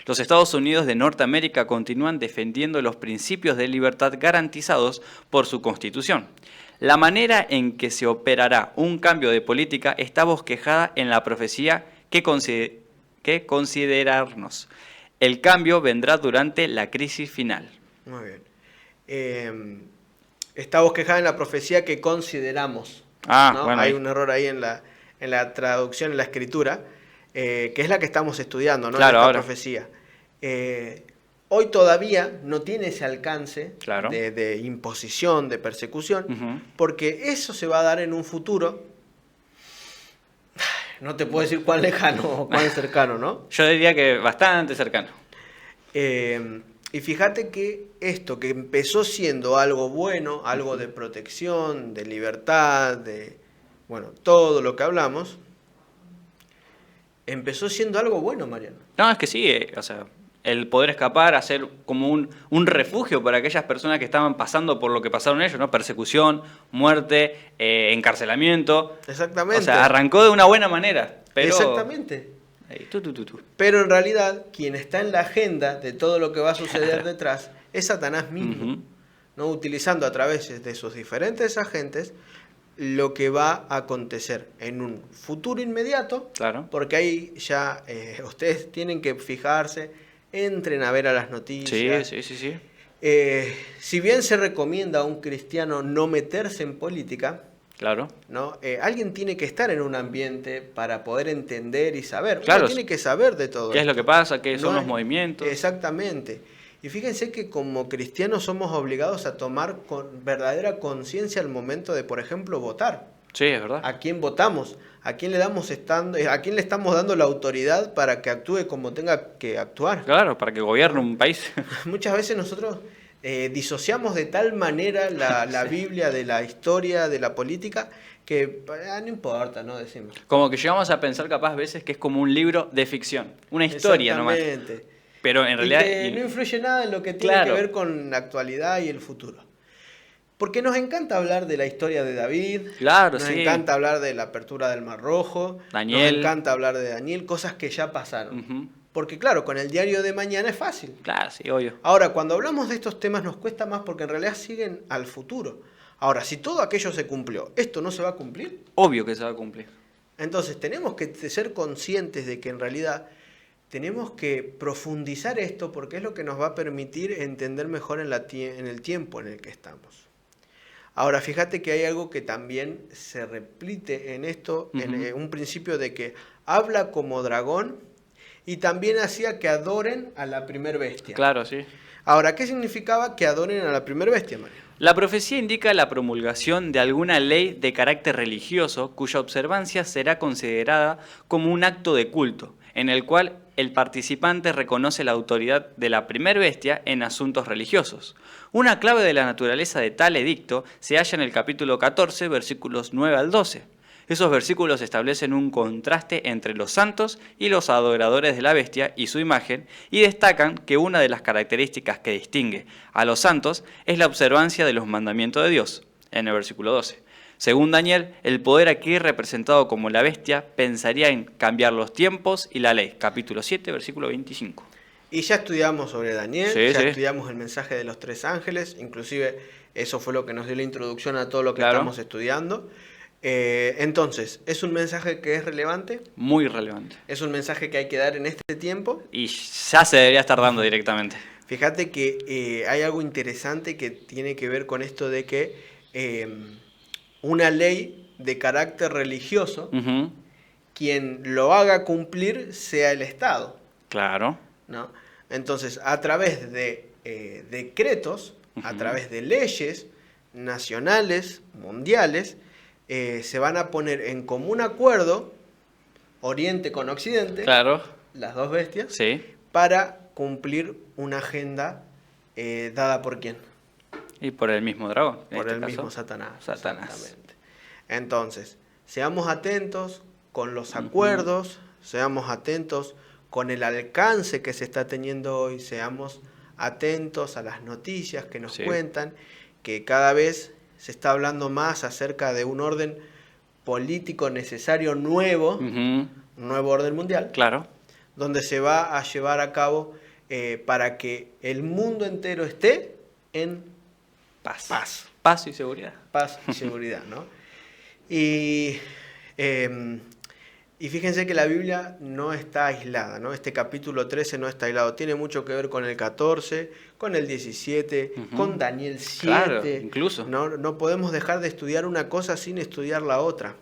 Speaker 1: Los Estados Unidos de Norteamérica continúan defendiendo los principios de libertad garantizados por su Constitución. La manera en que se operará un cambio de política está bosquejada en la profecía que considerarnos. El cambio vendrá durante la crisis final.
Speaker 2: Muy bien. Está bosquejada en la profecía que consideramos. ¿No?
Speaker 1: Bueno.
Speaker 2: Hay un error ahí en la traducción, en la escritura, que es la que estamos estudiando, ¿no?
Speaker 1: Claro,
Speaker 2: Esta
Speaker 1: ahora.
Speaker 2: profecía. Hoy todavía no tiene ese alcance
Speaker 1: Claro.
Speaker 2: de imposición, de persecución,
Speaker 1: Ujú.
Speaker 2: porque eso se va a dar en un futuro. No te puedo decir cuán lejano o cuán cercano, ¿no?
Speaker 1: Yo diría que bastante cercano.
Speaker 2: Y fíjate que esto que empezó siendo algo bueno, algo de protección, de libertad, de, bueno, todo lo que hablamos, empezó siendo algo bueno, Mariano.
Speaker 1: No, es que sí, o sea, el poder escapar, hacer como un refugio para aquellas personas que estaban pasando por lo que pasaron ellos, ¿no? Persecución, muerte, encarcelamiento.
Speaker 2: Exactamente.
Speaker 1: O sea, arrancó de una buena manera, pero...
Speaker 2: Exactamente.
Speaker 1: Ahí, tu.
Speaker 2: Pero en realidad, quien está en la agenda de todo lo que va a suceder detrás es Satanás mismo,
Speaker 1: Ujú.
Speaker 2: ¿no? Utilizando a través de sus diferentes agentes lo que va a acontecer en un futuro inmediato,
Speaker 1: Claro.
Speaker 2: porque ahí ya ustedes tienen que fijarse, entren a ver a las noticias.
Speaker 1: Sí.
Speaker 2: Si bien se recomienda a un cristiano no meterse en política,
Speaker 1: Claro.
Speaker 2: ¿no? Alguien tiene que estar en un ambiente para poder entender y saber.
Speaker 1: Claro.
Speaker 2: Uno tiene que saber de todo
Speaker 1: ¿Qué es
Speaker 2: esto.
Speaker 1: lo que pasa? ¿Qué son
Speaker 2: No
Speaker 1: los
Speaker 2: es-
Speaker 1: movimientos?
Speaker 2: Exactamente. Y fíjense que como cristianos somos obligados a tomar con verdadera conciencia al momento de, por ejemplo, votar.
Speaker 1: Sí, es verdad.
Speaker 2: ¿A quién votamos? ¿A quién a quién le estamos dando la autoridad para que actúe como tenga que actuar?
Speaker 1: Claro, para que gobierne un país.
Speaker 2: Muchas veces nosotros disociamos de tal manera la Biblia de la historia, de la política, que no importa, ¿no? Decimos.
Speaker 1: Como que llegamos a pensar capaz veces que es como un libro de ficción, una historia nomás.
Speaker 2: Exactamente.
Speaker 1: Pero en
Speaker 2: Y
Speaker 1: realidad...
Speaker 2: que no influye nada en lo que tiene
Speaker 1: Claro.
Speaker 2: que ver con la actualidad y el futuro. Porque nos encanta hablar de la historia de David,
Speaker 1: Claro,
Speaker 2: nos
Speaker 1: sí.
Speaker 2: encanta hablar de la apertura del Mar Rojo,
Speaker 1: Daniel.
Speaker 2: nos encanta hablar de Daniel, cosas que ya pasaron.
Speaker 1: Ujú.
Speaker 2: Porque claro, con el diario de mañana es fácil.
Speaker 1: Claro, sí, obvio.
Speaker 2: Ahora, cuando hablamos de estos temas nos cuesta más porque en realidad siguen al futuro. Ahora, si todo aquello se cumplió, ¿esto no se va a cumplir?
Speaker 1: Obvio que se va a cumplir.
Speaker 2: Entonces tenemos que ser conscientes de que en realidad tenemos que profundizar esto porque es lo que nos va a permitir entender mejor en el tiempo en el que estamos. Ahora, fíjate que hay algo que también se repite en esto, en un principio de que habla como dragón y también hacía que adoren a la primer bestia.
Speaker 1: Claro, sí.
Speaker 2: Ahora, ¿qué significaba que adoren a la primer bestia, Mario?
Speaker 1: La profecía indica la promulgación de alguna ley de carácter religioso cuya observancia será considerada como un acto de culto, en el cual el participante reconoce la autoridad de la primer bestia en asuntos religiosos. Una clave de la naturaleza de tal edicto se halla en el capítulo 14, versículos 9 al 12. Esos versículos establecen un contraste entre los santos y los adoradores de la bestia y su imagen, y destacan que una de las características que distingue a los santos es la observancia de los mandamientos de Dios, en el versículo 12. Según Daniel, el poder aquí representado como la bestia pensaría en cambiar los tiempos y la ley, capítulo 7, versículo 25.
Speaker 2: Y ya estudiamos sobre Daniel,
Speaker 1: Sí,
Speaker 2: ya
Speaker 1: sí.
Speaker 2: estudiamos el mensaje de los 3 ángeles, inclusive eso fue lo que nos dio la introducción a todo lo que
Speaker 1: Claro.
Speaker 2: estamos estudiando. Entonces, ¿es un mensaje que es relevante?
Speaker 1: Muy relevante.
Speaker 2: ¿Es un mensaje que hay que dar en este tiempo?
Speaker 1: Y ya se debería estar dando directamente.
Speaker 2: Fíjate que hay algo interesante que tiene que ver con esto de que una ley de carácter religioso,
Speaker 1: Ujú.
Speaker 2: quien lo haga cumplir sea el Estado,
Speaker 1: Claro.
Speaker 2: ¿no? Entonces, a través de decretos, a través de leyes nacionales, mundiales, se van a poner en común acuerdo Oriente con Occidente,
Speaker 1: Claro.
Speaker 2: las dos bestias,
Speaker 1: Sí.
Speaker 2: para cumplir una agenda dada por quién,
Speaker 1: Y por el mismo dragón. en
Speaker 2: por
Speaker 1: este
Speaker 2: el
Speaker 1: caso.
Speaker 2: mismo Satanás.
Speaker 1: Satanás.
Speaker 2: Exactamente. Entonces, seamos atentos con los acuerdos, seamos atentos con el alcance que se está teniendo hoy, seamos atentos a las noticias que nos
Speaker 1: Sí.
Speaker 2: cuentan, que cada vez se está hablando más acerca de un orden político necesario nuevo,
Speaker 1: Ujú.
Speaker 2: un nuevo orden mundial,
Speaker 1: Claro.
Speaker 2: donde se va a llevar a cabo para que el mundo entero esté en
Speaker 1: Paz.
Speaker 2: paz.
Speaker 1: Paz y seguridad.
Speaker 2: Paz y seguridad, ¿no? Y fíjense que la Biblia no está aislada, ¿no? Este capítulo 13 no está aislado. Tiene mucho que ver con el 14, con el 17,
Speaker 1: Ujú.
Speaker 2: con Daniel 7.
Speaker 1: Claro, incluso.
Speaker 2: No podemos dejar de estudiar una cosa sin estudiar la otra.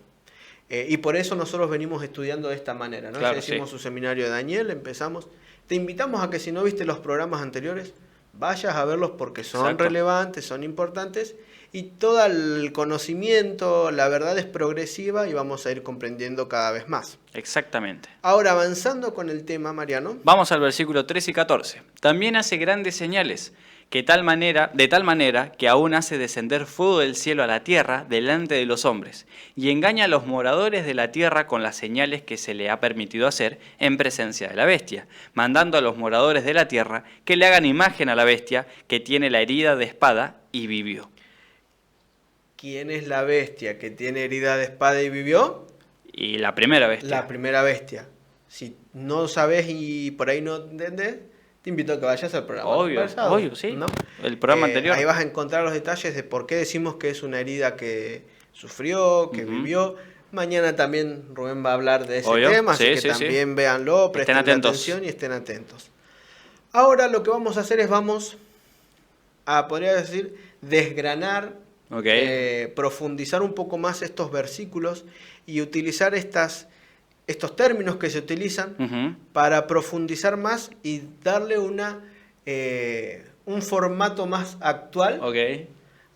Speaker 2: Y por eso nosotros venimos estudiando de esta manera, ¿no?
Speaker 1: Claro,
Speaker 2: Ya hicimos
Speaker 1: sí.
Speaker 2: su seminario de Daniel, empezamos. Te invitamos a que si no viste los programas anteriores, vayas a verlos porque son
Speaker 1: Exacto.
Speaker 2: relevantes, son importantes y todo el conocimiento, la verdad es progresiva y vamos a ir comprendiendo cada vez más.
Speaker 1: Exactamente.
Speaker 2: Ahora, avanzando con el tema, Mariano.
Speaker 1: Vamos al versículo 13 y 14. También hace grandes señales, de tal manera que aún hace descender fuego del cielo a la tierra delante de los hombres, y engaña a los moradores de la tierra con las señales que se le ha permitido hacer en presencia de la bestia, mandando a los moradores de la tierra que le hagan imagen a la bestia que tiene la herida de espada y vivió.
Speaker 2: ¿Quién es la bestia que tiene herida de espada y vivió?
Speaker 1: Y la primera bestia.
Speaker 2: La primera bestia. Si no sabes y por ahí no entendés, te invito a que vayas al programa.
Speaker 1: Obvio,
Speaker 2: pasado,
Speaker 1: obvio, sí.
Speaker 2: ¿no?
Speaker 1: El programa anterior.
Speaker 2: Ahí vas a encontrar los detalles de por qué decimos que es una herida que sufrió, que
Speaker 1: Ujú.
Speaker 2: vivió. Mañana también Rubén va a hablar de ese
Speaker 1: Obvio,
Speaker 2: tema,
Speaker 1: sí,
Speaker 2: así que
Speaker 1: sí, sí.
Speaker 2: también véanlo, presten
Speaker 1: atentos.
Speaker 2: atención y estén atentos. Ahora lo que vamos a hacer es vamos a, podría decir, desgranar,
Speaker 1: Ok.
Speaker 2: profundizar un poco más estos versículos y utilizar estos términos que se utilizan
Speaker 1: Ujú.
Speaker 2: para profundizar más y darle un formato más actual
Speaker 1: Ok.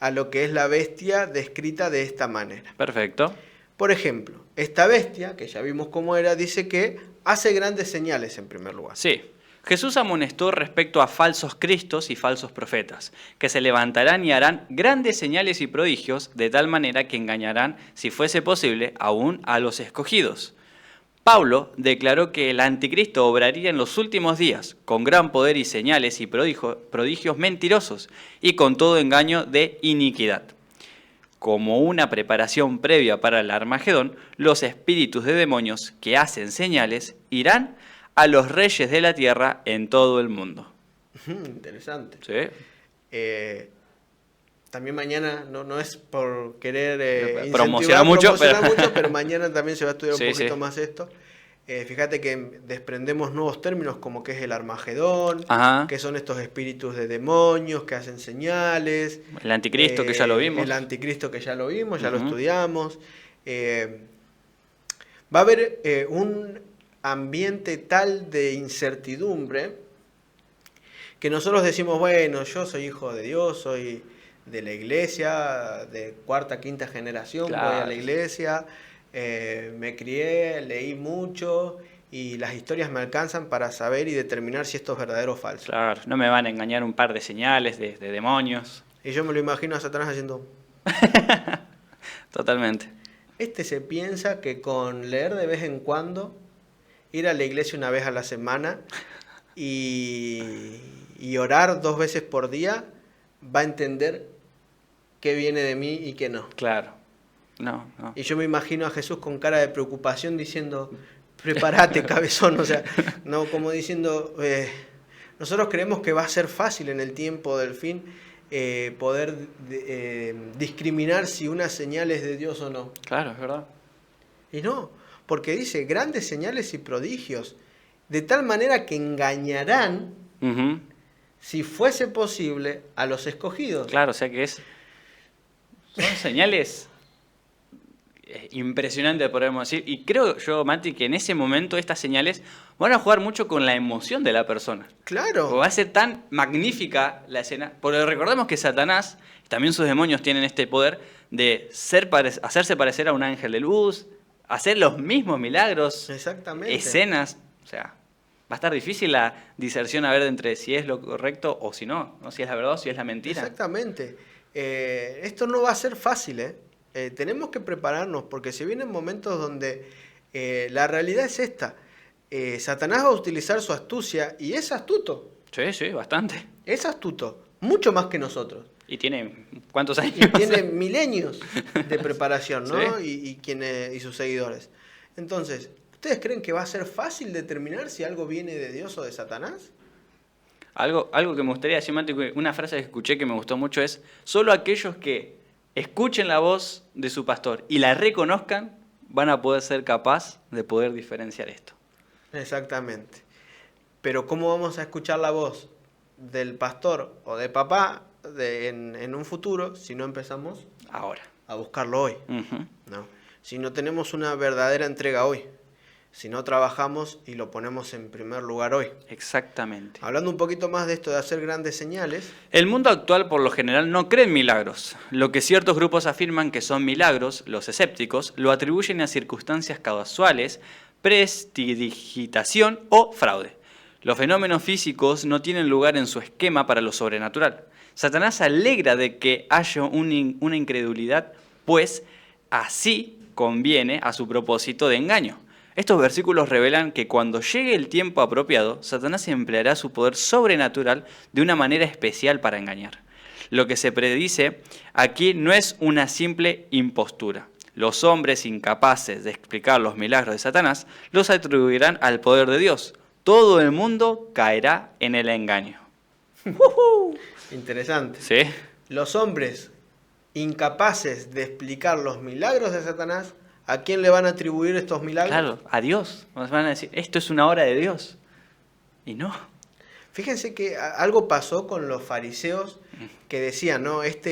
Speaker 2: a lo que es la bestia descrita de esta manera.
Speaker 1: Perfecto.
Speaker 2: Por ejemplo, esta bestia, que ya vimos cómo era, dice que hace grandes señales en primer lugar.
Speaker 1: Sí. Jesús amonestó respecto a falsos cristos y falsos profetas, que se levantarán y harán grandes señales y prodigios, de tal manera que engañarán, si fuese posible, aún a los escogidos. Pablo declaró que el anticristo obraría en los últimos días, con gran poder y señales y prodigios mentirosos, y con todo engaño de iniquidad. Como una preparación previa para el Armagedón, los espíritus de demonios que hacen señales irán a los reyes de la tierra en todo el mundo.
Speaker 2: Interesante.
Speaker 1: ¿Sí?
Speaker 2: También mañana, no es por querer
Speaker 1: promocionar mucho,
Speaker 2: pero mañana también se va a estudiar un poquito
Speaker 1: sí.
Speaker 2: más esto. Fíjate que desprendemos nuevos términos como que es el Armagedón,
Speaker 1: Ajá.
Speaker 2: que son estos espíritus de demonios que hacen señales.
Speaker 1: El anticristo, que ya lo vimos.
Speaker 2: El anticristo, que ya lo vimos, ya
Speaker 1: Ujú.
Speaker 2: lo estudiamos. Va a haber un ambiente tal de incertidumbre que nosotros decimos, bueno, yo soy hijo de Dios, soy de la iglesia, de cuarta, quinta generación,
Speaker 1: Claro.
Speaker 2: voy a la iglesia, me crié, leí mucho y las historias me alcanzan para saber y determinar si esto es verdadero o falso.
Speaker 1: Claro, no me van a engañar un par de señales de demonios.
Speaker 2: Y yo me lo imagino a Satanás haciendo...
Speaker 1: Totalmente.
Speaker 2: Este se piensa que con leer de vez en cuando, ir a la iglesia una vez a la semana y orar 2 veces por día, va a entender qué viene de mí y qué no.
Speaker 1: Claro. No.
Speaker 2: Y yo me imagino a Jesús con cara de preocupación diciendo, prepárate, cabezón. O sea, no como diciendo, nosotros creemos que va a ser fácil en el tiempo del fin poder discriminar si una señal es de Dios o no.
Speaker 1: Claro, es verdad.
Speaker 2: Y no, porque dice grandes señales y prodigios, de tal manera que engañarán,
Speaker 1: Ujú.
Speaker 2: si fuese posible, a los escogidos.
Speaker 1: Claro, o sea que son señales impresionantes, podemos decir. Y creo yo, Mati, que en ese momento estas señales van a jugar mucho con la emoción de la persona.
Speaker 2: Claro.
Speaker 1: O va a ser tan magnífica la escena. Porque recordemos que Satanás, también sus demonios tienen este poder de hacerse parecer a un ángel de luz, hacer los mismos milagros,
Speaker 2: Exactamente.
Speaker 1: escenas. O sea, va a estar difícil la diserción a ver entre si es lo correcto o si no, si es la verdad o si es la mentira.
Speaker 2: Exactamente. Esto no va a ser fácil, ¿eh? Tenemos que prepararnos porque se vienen momentos donde la realidad es esta. Satanás va a utilizar su astucia y es astuto.
Speaker 1: Sí, bastante.
Speaker 2: Es astuto, mucho más que nosotros.
Speaker 1: ¿Y tiene cuántos años?
Speaker 2: Y tiene milenios de preparación, ¿no?
Speaker 1: Sí.
Speaker 2: Y sus seguidores. Entonces, ¿ustedes creen que va a ser fácil determinar si algo viene de Dios o de Satanás?
Speaker 1: Algo que me gustaría decir, Mati, una frase que escuché que me gustó mucho es: solo aquellos que escuchen la voz de su pastor y la reconozcan van a poder ser capaz de poder diferenciar esto.
Speaker 2: Exactamente. Pero ¿cómo vamos a escuchar la voz del pastor o de papá en un futuro si no empezamos
Speaker 1: Ahora.
Speaker 2: a buscarlo hoy?
Speaker 1: Ujú.
Speaker 2: ¿No? Si no tenemos una verdadera entrega hoy, si no trabajamos y lo ponemos en primer lugar hoy.
Speaker 1: Exactamente.
Speaker 2: Hablando un poquito más de esto de hacer grandes señales.
Speaker 1: El mundo actual por lo general no cree en milagros. Lo que ciertos grupos afirman que son milagros, los escépticos, lo atribuyen a circunstancias casuales, prestidigitación o fraude. Los fenómenos físicos no tienen lugar en su esquema para lo sobrenatural. Satanás se alegra de que haya una incredulidad, pues así conviene a su propósito de engaño. Estos versículos revelan que cuando llegue el tiempo apropiado, Satanás empleará su poder sobrenatural de una manera especial para engañar. Lo que se predice aquí no es una simple impostura. Los hombres incapaces de explicar los milagros de Satanás los atribuirán al poder de Dios. Todo el mundo caerá en el engaño.
Speaker 2: Interesante.
Speaker 1: ¿Sí?
Speaker 2: Los hombres incapaces de explicar los milagros de Satanás, ¿a quién le van a atribuir estos milagros?
Speaker 1: Claro, a Dios. Nos van a decir, esto es una obra de Dios. Y no.
Speaker 2: Fíjense que algo pasó con los fariseos que decían, ¿no? Echa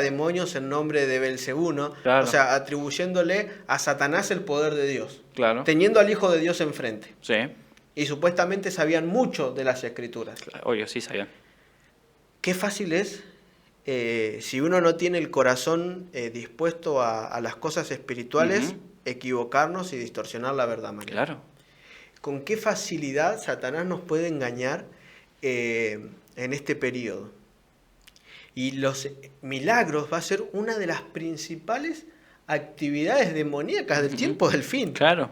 Speaker 2: demonios en nombre de Belcebú, ¿no?
Speaker 1: Claro.
Speaker 2: O sea, atribuyéndole a Satanás el poder de Dios.
Speaker 1: Claro.
Speaker 2: Teniendo al Hijo de Dios enfrente.
Speaker 1: Sí.
Speaker 2: Y supuestamente sabían mucho de las Escrituras.
Speaker 1: Obvio, sí sabían.
Speaker 2: Qué fácil es, si uno no tiene el corazón dispuesto a las cosas espirituales, equivocarnos y distorsionar la verdad, María.
Speaker 1: Claro.
Speaker 2: Con qué facilidad Satanás nos puede engañar en este periodo. Y los milagros va a ser una de las principales actividades demoníacas del tiempo del fin.
Speaker 1: Claro.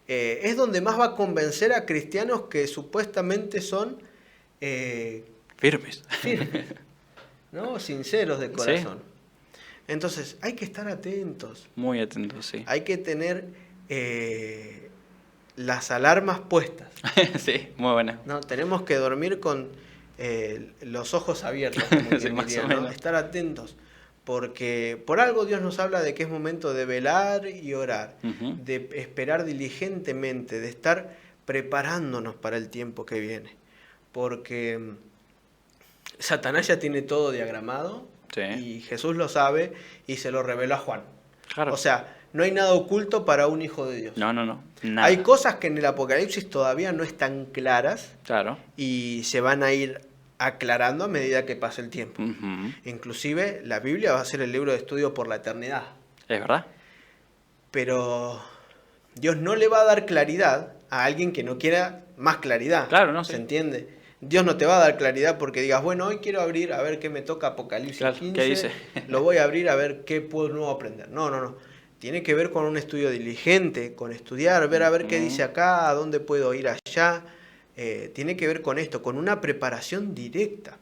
Speaker 2: Es donde más va a convencer a cristianos que supuestamente son
Speaker 1: Firmes.
Speaker 2: firmes, ¿no? Sinceros de corazón. Entonces, hay que estar atentos.
Speaker 1: Muy atentos, sí.
Speaker 2: Hay que tener las alarmas puestas.
Speaker 1: Sí, muy buena.
Speaker 2: ¿No? Tenemos que dormir con los ojos abiertos, como
Speaker 1: Sí,
Speaker 2: quien
Speaker 1: más
Speaker 2: diría,
Speaker 1: o
Speaker 2: ¿no?
Speaker 1: menos.
Speaker 2: Estar atentos, porque por algo Dios nos habla de que es momento de velar y orar,
Speaker 1: Ujú.
Speaker 2: de esperar diligentemente, de estar preparándonos para el tiempo que viene, porque Satanás ya tiene todo diagramado
Speaker 1: Sí.
Speaker 2: y Jesús lo sabe y se lo reveló a Juan.
Speaker 1: Claro.
Speaker 2: O sea, no hay nada oculto para un hijo de Dios.
Speaker 1: No, nada.
Speaker 2: Hay cosas que en el Apocalipsis todavía no están claras
Speaker 1: Claro.
Speaker 2: y se van a ir aclarando a medida que pase el tiempo.
Speaker 1: Ujú.
Speaker 2: Inclusive la Biblia va a ser el libro de estudio por la eternidad.
Speaker 1: ¿Es verdad?
Speaker 2: Pero Dios no le va a dar claridad a alguien que no quiera más claridad.
Speaker 1: Claro, no
Speaker 2: ¿Se
Speaker 1: sé.
Speaker 2: entiende? Dios no te va a dar claridad porque digas, bueno, hoy quiero abrir a ver qué me toca Apocalipsis
Speaker 1: Claro,
Speaker 2: 15.
Speaker 1: ¿qué dice?
Speaker 2: Lo voy a abrir a ver qué puedo nuevo aprender. No. Tiene que ver con un estudio diligente, con estudiar, ver a ver qué dice acá, a dónde puedo ir allá. Tiene que ver con esto, con una preparación directa.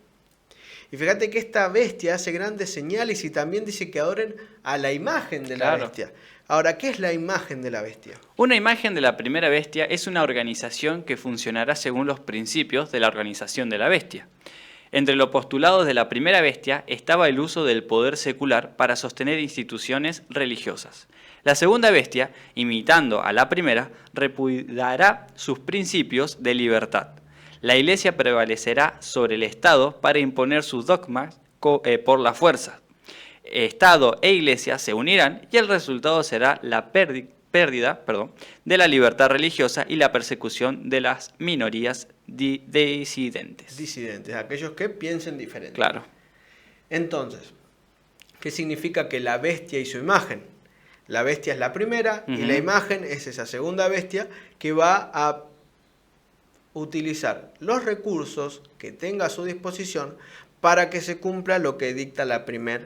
Speaker 2: Y fíjate que esta bestia hace grandes señales y también dice que adoren a la imagen de la
Speaker 1: Claro.
Speaker 2: bestia. Ahora, ¿qué es la imagen de la bestia?
Speaker 1: Una imagen de la primera bestia es una organización que funcionará según los principios de la organización de la bestia. Entre los postulados de la primera bestia estaba el uso del poder secular para sostener instituciones religiosas. La segunda bestia, imitando a la primera, repudiará sus principios de libertad. La Iglesia prevalecerá sobre el Estado para imponer sus dogmas por la fuerza. Estado e Iglesia se unirán y el resultado será la pérdida de la libertad religiosa y la persecución de las minorías disidentes.
Speaker 2: Disidentes, aquellos que piensen diferente.
Speaker 1: Claro.
Speaker 2: Entonces, ¿qué significa que la bestia y su imagen? La bestia es la primera y la imagen es esa segunda bestia que va a utilizar los recursos que tenga a su disposición para que se cumpla lo que dicta la primera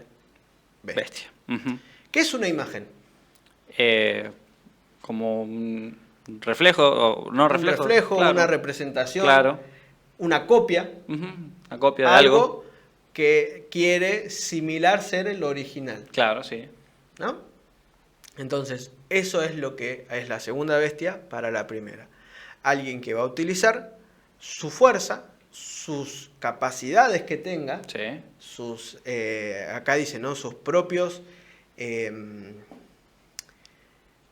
Speaker 2: bestia.
Speaker 1: Ujú.
Speaker 2: ¿Qué es una imagen?
Speaker 1: Como un reflejo, o no reflejo.
Speaker 2: Un reflejo,
Speaker 1: claro.
Speaker 2: una representación,
Speaker 1: Claro.
Speaker 2: una copia,
Speaker 1: Ujú. Una copia de algo.
Speaker 2: que quiere similar ser el original,
Speaker 1: Claro, sí.
Speaker 2: ¿no? Entonces, eso es lo que es la segunda bestia para la primera. Alguien que va a utilizar su fuerza, sus capacidades que tenga,
Speaker 1: Sí.
Speaker 2: sus, acá dice, ¿no? Sus propios,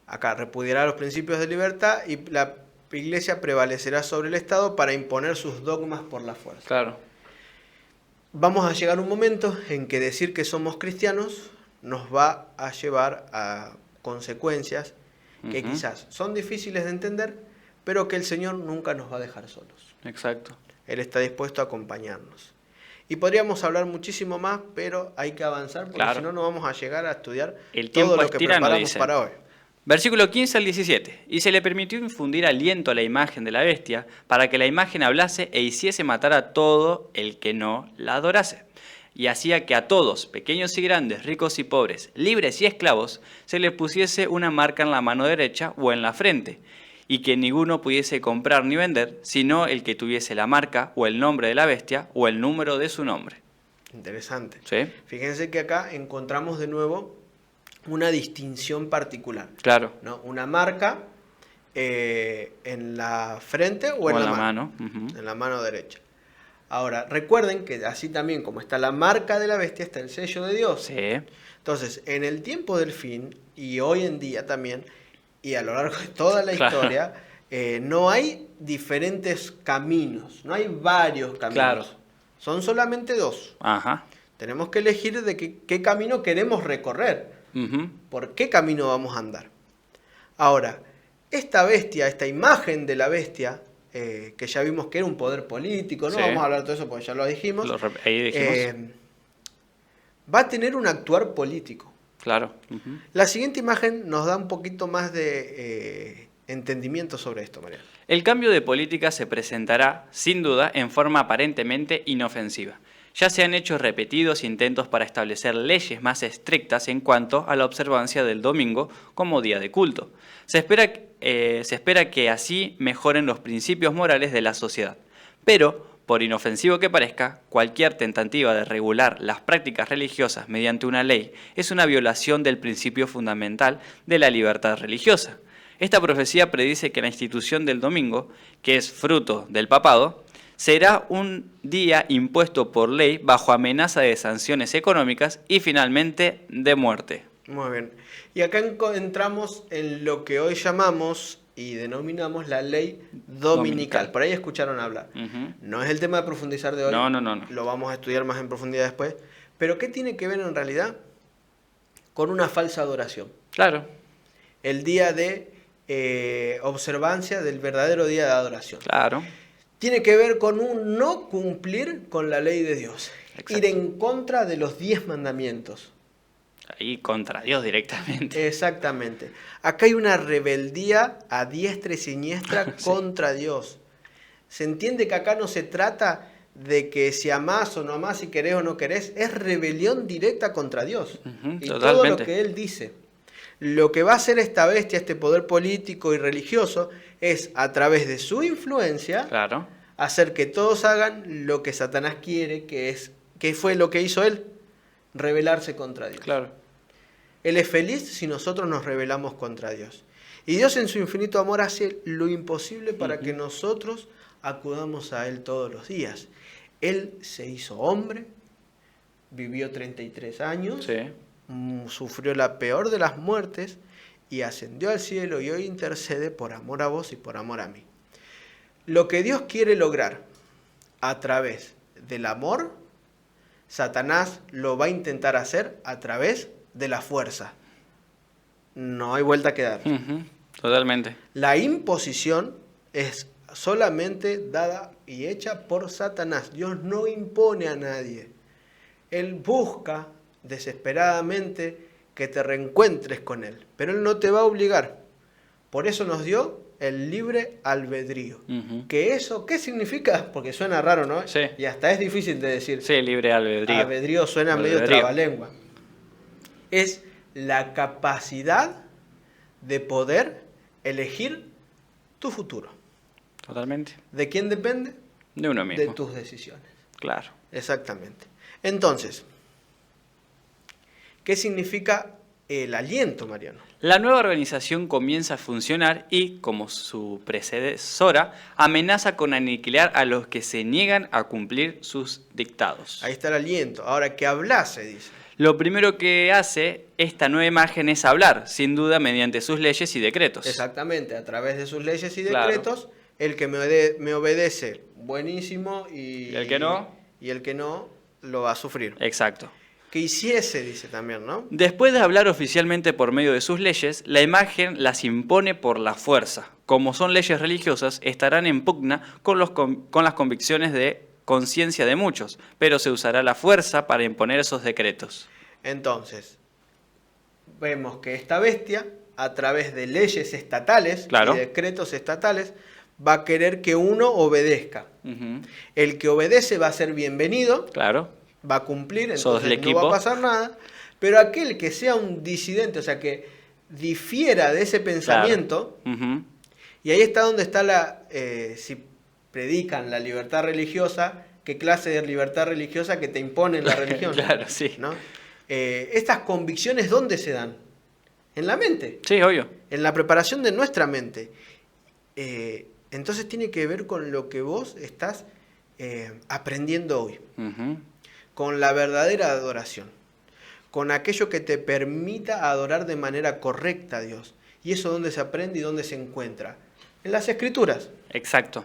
Speaker 2: acá repudiará los principios de libertad y la Iglesia prevalecerá sobre el Estado para imponer sus dogmas por la fuerza.
Speaker 1: Claro.
Speaker 2: Vamos a llegar a un momento en que decir que somos cristianos nos va a llevar a consecuencias que
Speaker 1: Ujú.
Speaker 2: quizás son difíciles de entender, pero que el Señor nunca nos va a dejar solos.
Speaker 1: Exacto.
Speaker 2: Él está dispuesto a acompañarnos. Y podríamos hablar muchísimo más, pero hay que avanzar porque
Speaker 1: Claro.
Speaker 2: si no, no vamos a llegar a estudiar
Speaker 1: El tiempo
Speaker 2: todo lo
Speaker 1: es
Speaker 2: que
Speaker 1: tirano,
Speaker 2: preparamos
Speaker 1: dicen.
Speaker 2: para hoy.
Speaker 1: Versículo 15 al 17. Y se le permitió infundir aliento a la imagen de la bestia, para que la imagen hablase e hiciese matar a todo el que no la adorase. Y hacía que a todos, pequeños y grandes, ricos y pobres, libres y esclavos, se les pusiese una marca en la mano derecha o en la frente, y que ninguno pudiese comprar ni vender, sino el que tuviese la marca o el nombre de la bestia o el número de su nombre.
Speaker 2: Interesante.
Speaker 1: ¿Sí?
Speaker 2: Fíjense que acá encontramos de nuevo una distinción particular,
Speaker 1: Claro.
Speaker 2: ¿no? Una marca en la frente o en la mano.
Speaker 1: Ujú.
Speaker 2: En la mano derecha. Ahora, recuerden que así también como está la marca de la bestia, está el sello de Dios.
Speaker 1: Sí.
Speaker 2: Entonces, en el tiempo del fin, y hoy en día también, y a lo largo de toda la
Speaker 1: Claro.
Speaker 2: historia, no hay diferentes caminos, no hay varios caminos.
Speaker 1: Claro.
Speaker 2: Son solamente dos.
Speaker 1: Ajá.
Speaker 2: Tenemos que elegir de qué camino queremos recorrer,
Speaker 1: Ujú.
Speaker 2: por qué camino vamos a andar. Ahora, esta bestia, esta imagen de la bestia, que ya vimos que era un poder político, no
Speaker 1: Sí.
Speaker 2: vamos a hablar de todo eso porque ya lo dijimos,
Speaker 1: Ahí dijimos.
Speaker 2: va a tener un actuar político.
Speaker 1: Claro. Ujú.
Speaker 2: La siguiente imagen nos da un poquito más de entendimiento sobre esto, María.
Speaker 1: El cambio de política se presentará, sin duda, en forma aparentemente inofensiva. Ya se han hecho repetidos intentos para establecer leyes más estrictas en cuanto a la observancia del domingo como día de culto. Se espera que así mejoren los principios morales de la sociedad. Pero, por inofensivo que parezca, cualquier tentativa de regular las prácticas religiosas mediante una ley es una violación del principio fundamental de la libertad religiosa. Esta profecía predice que la institución del domingo, que es fruto del papado, será un día impuesto por ley bajo amenaza de sanciones económicas y finalmente de muerte.
Speaker 2: Muy bien. Y acá entramos en lo que hoy llamamos y denominamos la ley dominical. Por ahí escucharon hablar. No es el tema de profundizar de hoy.
Speaker 1: No.
Speaker 2: Lo vamos a estudiar más en profundidad después. Pero ¿qué tiene que ver en realidad con una falsa adoración?
Speaker 1: Claro.
Speaker 2: El día de observancia del verdadero día de adoración.
Speaker 1: Claro.
Speaker 2: Tiene que ver con un no cumplir con la ley de Dios.
Speaker 1: Exacto.
Speaker 2: Ir en contra de los 10 mandamientos.
Speaker 1: Ahí contra Dios directamente.
Speaker 2: Exactamente. Acá hay una rebeldía a diestra y siniestra
Speaker 1: Sí.
Speaker 2: contra Dios. Se entiende que acá no se trata de que si amás o no amás, si querés o no querés, es rebelión directa contra Dios. Y todo lo
Speaker 1: Totalmente.
Speaker 2: que Él dice. Lo que va a hacer esta bestia, este poder político y religioso, es a través de su influencia
Speaker 1: Claro.
Speaker 2: hacer que todos hagan lo que Satanás quiere, que fue lo que hizo él, rebelarse contra Dios.
Speaker 1: Claro.
Speaker 2: Él es feliz si nosotros nos rebelamos contra Dios. Y Dios en su infinito amor hace lo imposible para que nosotros acudamos a Él todos los días. Él se hizo hombre, vivió 33 años,
Speaker 1: Sí.
Speaker 2: Sufrió la peor de las muertes y ascendió al cielo y hoy intercede por amor a vos y por amor a mí. Lo que Dios quiere lograr a través del amor, Satanás lo va a intentar hacer a través de la fuerza. No hay vuelta que dar.
Speaker 1: Totalmente.
Speaker 2: La imposición es solamente dada y hecha por Satanás. Dios no impone a nadie. Él busca desesperadamente que te reencuentres con Él, pero Él no te va a obligar. Por eso nos dio el libre albedrío. ¿Que eso qué significa? Porque suena raro, ¿no?
Speaker 1: Sí.
Speaker 2: Y hasta es difícil de decir.
Speaker 1: Sí, libre albedrío.
Speaker 2: Albedrío suena medio
Speaker 1: Albedrío.
Speaker 2: trabalengua. Es la capacidad de poder elegir tu futuro.
Speaker 1: Totalmente.
Speaker 2: ¿De quién depende?
Speaker 1: De uno mismo.
Speaker 2: De tus decisiones.
Speaker 1: Claro.
Speaker 2: Exactamente. Entonces, ¿qué significa el aliento, Mariano?
Speaker 1: La nueva organización comienza a funcionar y, como su predecesora, amenaza con aniquilar a los que se niegan a cumplir sus dictados.
Speaker 2: Ahí está el aliento. Ahora, que hablas, se dice.
Speaker 1: Lo primero que hace esta nueva imagen es hablar, sin duda mediante sus leyes y decretos.
Speaker 2: Exactamente, a través de sus leyes y
Speaker 1: Claro.
Speaker 2: decretos, el que me obedece, buenísimo, y
Speaker 1: el que no?
Speaker 2: Y el que no, lo va a sufrir.
Speaker 1: Exacto.
Speaker 2: Que hiciese, dice también, ¿no?
Speaker 1: Después de hablar oficialmente por medio de sus leyes, la imagen las impone por la fuerza. Como son leyes religiosas, estarán en pugna con las convicciones de conciencia de muchos, pero se usará la fuerza para imponer esos decretos.
Speaker 2: Entonces, vemos que esta bestia, a través de leyes estatales
Speaker 1: Claro.
Speaker 2: y decretos estatales, va a querer que uno obedezca. El que obedece va a ser bienvenido,
Speaker 1: Claro.
Speaker 2: va a cumplir,
Speaker 1: Sos
Speaker 2: entonces
Speaker 1: del
Speaker 2: no va
Speaker 1: equipo.
Speaker 2: a pasar nada, pero aquel que sea un disidente, o sea, que difiera de ese pensamiento,
Speaker 1: Ujú.
Speaker 2: y ahí está donde está si predican la libertad religiosa, ¿qué clase de libertad religiosa que te imponen la religión?
Speaker 1: Claro, sí.
Speaker 2: ¿No? Estas convicciones, ¿dónde se dan? En la mente,
Speaker 1: Sí, obvio.
Speaker 2: en la preparación de nuestra mente. Entonces tiene que ver con lo que vos estás aprendiendo hoy,
Speaker 1: Ujú.
Speaker 2: con la verdadera adoración, con aquello que te permita adorar de manera correcta a Dios. ¿Y eso dónde se aprende y dónde se encuentra? En las Escrituras.
Speaker 1: Exacto.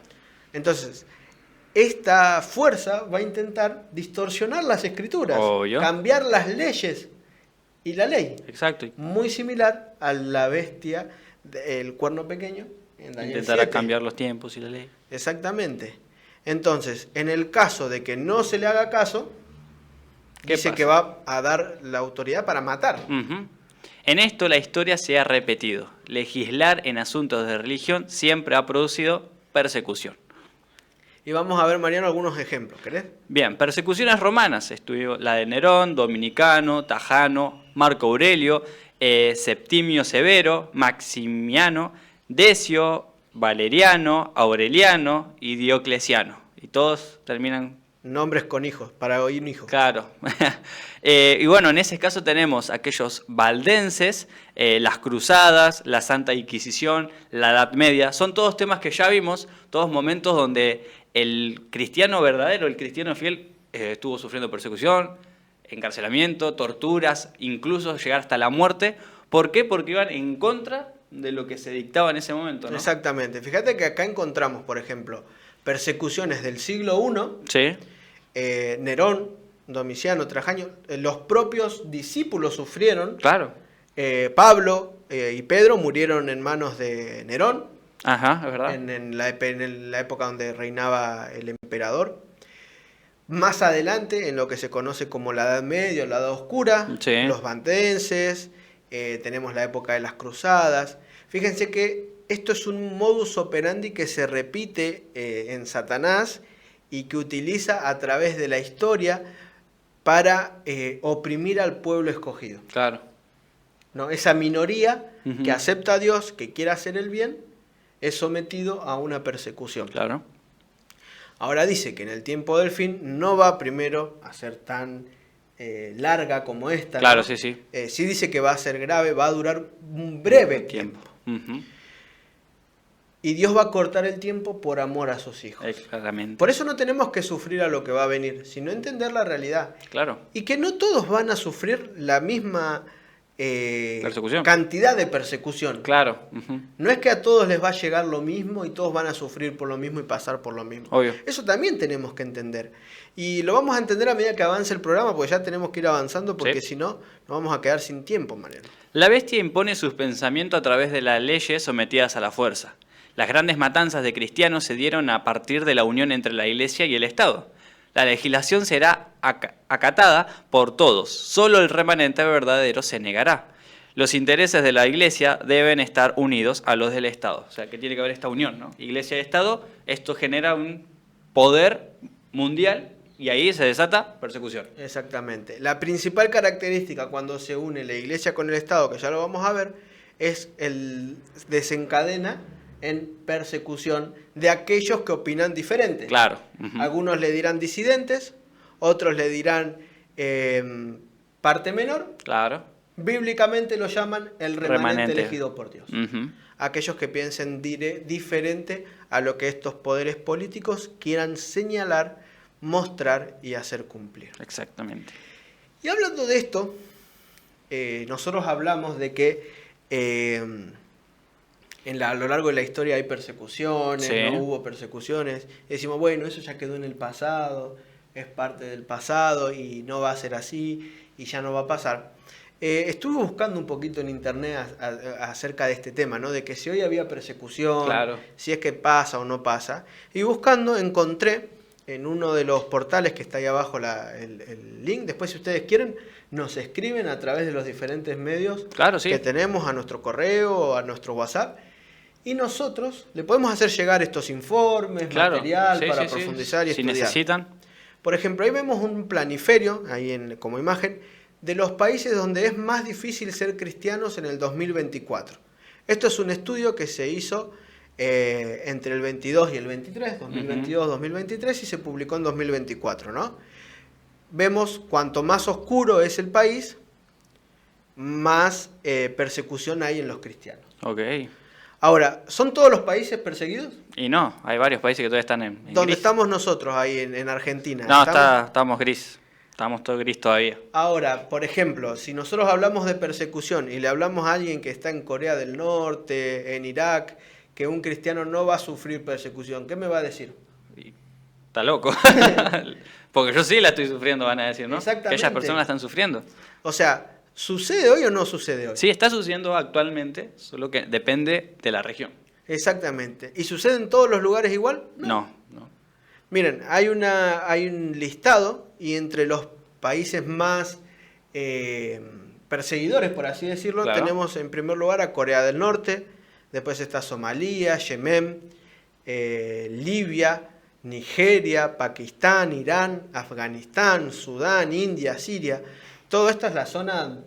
Speaker 2: Entonces, esta fuerza va a intentar distorsionar las Escrituras,
Speaker 1: Obvio.
Speaker 2: cambiar las leyes y la ley.
Speaker 1: Exacto.
Speaker 2: Muy similar a la bestia del cuerno pequeño en Daniel
Speaker 1: Intentará
Speaker 2: 7.
Speaker 1: cambiar los tiempos y la ley.
Speaker 2: Exactamente. Entonces, en el caso de que no se le haga caso,
Speaker 1: ¿Qué
Speaker 2: dice
Speaker 1: pasa?
Speaker 2: que va a dar la autoridad para matar.
Speaker 1: Ujú. En esto la historia se ha repetido. Legislar en asuntos de religión siempre ha producido persecución.
Speaker 2: Y vamos a ver, Mariano, algunos ejemplos, ¿querés?
Speaker 1: Bien, persecuciones romanas. Estudió la de Nerón, Dominicano, Tajano, Marco Aurelio, Septimio Severo, Maximiano, Decio, Valeriano, Aureliano y Diocleciano. Y todos terminan
Speaker 2: Nombres con hijos, para oír un hijo.
Speaker 1: Claro. Y bueno, en ese caso tenemos aquellos valdenses, las cruzadas, la Santa Inquisición, la Edad Media. Son todos temas que ya vimos, todos momentos donde el cristiano verdadero, el cristiano fiel, estuvo sufriendo persecución, encarcelamiento, torturas, incluso llegar hasta la muerte. ¿Por qué? Porque iban en contra de lo que se dictaba en ese momento, ¿no?
Speaker 2: Exactamente. Fíjate que acá encontramos, por ejemplo, persecuciones del siglo I,
Speaker 1: Sí.
Speaker 2: Nerón, Domiciano, Trajano, los propios discípulos sufrieron.
Speaker 1: Claro.
Speaker 2: Pablo y Pedro murieron en manos de Nerón,
Speaker 1: Ajá, es verdad.
Speaker 2: en la época donde reinaba el emperador. Más adelante, en lo que se conoce como la Edad Media, la Edad Oscura,
Speaker 1: Sí.
Speaker 2: los valdenses, tenemos la época de las cruzadas. Fíjense que esto es un modus operandi que se repite en Satanás y que utiliza a través de la historia para oprimir al pueblo escogido,
Speaker 1: Claro.
Speaker 2: ¿no? Esa minoría
Speaker 1: Ujú.
Speaker 2: que acepta a Dios, que quiere hacer el bien, es sometido a una persecución.
Speaker 1: Claro.
Speaker 2: Ahora dice que en el tiempo del fin no va primero a ser tan larga como esta,
Speaker 1: Claro,
Speaker 2: ¿no?
Speaker 1: sí, sí.
Speaker 2: Sí dice que va a ser grave, va a durar un breve tiempo.
Speaker 1: Ujú.
Speaker 2: Y Dios va a cortar el tiempo por amor a sus hijos.
Speaker 1: Claramente.
Speaker 2: Por eso no tenemos que sufrir a lo que va a venir, sino entender la realidad.
Speaker 1: Claro.
Speaker 2: Y que no todos van a sufrir la misma
Speaker 1: Persecución.
Speaker 2: cantidad de persecución.
Speaker 1: Claro. Ujú.
Speaker 2: No es que a todos les va a llegar lo mismo y todos van a sufrir por lo mismo y pasar por lo mismo.
Speaker 1: Obvio.
Speaker 2: Eso también tenemos que entender. Y lo vamos a entender a medida que avance el programa, porque ya tenemos que ir avanzando, porque
Speaker 1: Sí.
Speaker 2: si no, nos vamos a quedar sin tiempo, Mariano.
Speaker 1: La bestia impone sus pensamientos a través de las leyes sometidas a la fuerza. Las grandes matanzas de cristianos se dieron a partir de la unión entre la Iglesia y el Estado. La legislación será acatada por todos. Solo el remanente verdadero se negará. Los intereses de la Iglesia deben estar unidos a los del Estado. O sea, que tiene que haber esta unión, ¿no? Iglesia y Estado, esto genera un poder mundial y ahí se desata persecución.
Speaker 2: Exactamente. La principal característica cuando se une la Iglesia con el Estado, que ya lo vamos a ver, es el desencadena en persecución de aquellos que opinan diferente.
Speaker 1: Claro. Ujú.
Speaker 2: Algunos le dirán disidentes, otros le dirán parte menor.
Speaker 1: Claro.
Speaker 2: Bíblicamente lo llaman el remanente
Speaker 1: Remanente.
Speaker 2: elegido por Dios.
Speaker 1: Ujú.
Speaker 2: Aquellos que piensen diferente a lo que estos poderes políticos quieran señalar, mostrar y hacer cumplir.
Speaker 1: Exactamente.
Speaker 2: Y hablando de esto, nosotros hablamos de que a lo largo de la historia hay persecuciones,
Speaker 1: Sí.
Speaker 2: ¿no? Hubo persecuciones. Y decimos, bueno, eso ya quedó en el pasado, es parte del pasado y no va a ser así y ya no va a pasar. Estuve buscando un poquito en internet acerca de este tema, ¿no? De que si hoy había persecución,
Speaker 1: Claro.
Speaker 2: si es que pasa o no pasa. Y buscando encontré en uno de los portales que está ahí abajo el link. Después, si ustedes quieren, nos escriben a través de los diferentes medios
Speaker 1: Claro, sí.
Speaker 2: que tenemos, a nuestro correo o a nuestro WhatsApp. Y nosotros le podemos hacer llegar estos informes,
Speaker 1: Claro.
Speaker 2: material
Speaker 1: Sí,
Speaker 2: para
Speaker 1: sí, sí.
Speaker 2: profundizar y
Speaker 1: Si
Speaker 2: estudiar.
Speaker 1: necesitan.
Speaker 2: Por ejemplo, ahí vemos un planiferio, ahí como imagen, de los países donde es más difícil ser cristianos en el 2024. Esto es un estudio que se hizo entre el 22 y el 23, 2022-2023, y se publicó en 2024, ¿no? Vemos cuanto más oscuro es el país, más persecución hay en los cristianos.
Speaker 1: Ok.
Speaker 2: Ahora, ¿son todos los países perseguidos?
Speaker 1: Y no, hay varios países que todavía están en
Speaker 2: ¿Dónde
Speaker 1: gris.
Speaker 2: estamos nosotros ahí en Argentina?
Speaker 1: No,
Speaker 2: ¿Estamos?
Speaker 1: estamos gris. Estamos todos gris todavía.
Speaker 2: Ahora, por ejemplo, si nosotros hablamos de persecución y le hablamos a alguien que está en Corea del Norte, en Irak, que un cristiano no va a sufrir persecución, ¿qué me va a decir?
Speaker 1: Y está loco. Porque yo sí la estoy sufriendo, van a decir, ¿no?
Speaker 2: Exactamente.
Speaker 1: Aquellas personas la están sufriendo.
Speaker 2: O sea, ¿sucede hoy o no sucede hoy?
Speaker 1: Sí, está sucediendo actualmente, solo que depende de la región.
Speaker 2: Exactamente. ¿Y sucede en todos los lugares igual?
Speaker 1: No.
Speaker 2: Miren, hay un listado y entre los países más perseguidores, por así decirlo,
Speaker 1: Claro.
Speaker 2: tenemos en primer lugar a Corea del Norte, después está Somalia, Yemen, Libia, Nigeria, Pakistán, Irán, Afganistán, Sudán, India, Siria. Todo esto es la zona,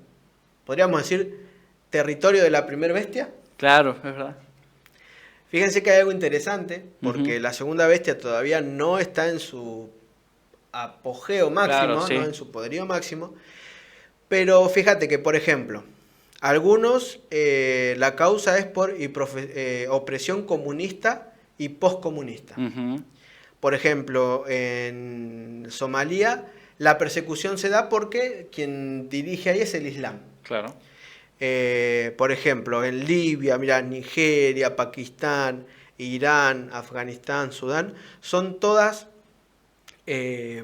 Speaker 2: podríamos decir, territorio de la primera bestia.
Speaker 1: Claro, es verdad.
Speaker 2: Fíjense que hay algo interesante, porque
Speaker 1: Ujú.
Speaker 2: la segunda bestia todavía no está en su apogeo máximo,
Speaker 1: Claro, sí.
Speaker 2: ¿no? En su poderío máximo. Pero fíjate que, por ejemplo, algunos la causa es por opresión comunista y poscomunista.
Speaker 1: Ujú,
Speaker 2: Por ejemplo, en Somalia la persecución se da porque quien dirige ahí es el Islam.
Speaker 1: claro.
Speaker 2: Por ejemplo, en Libia, mira, Nigeria, Pakistán, Irán, Afganistán, Sudán, son todas, eh,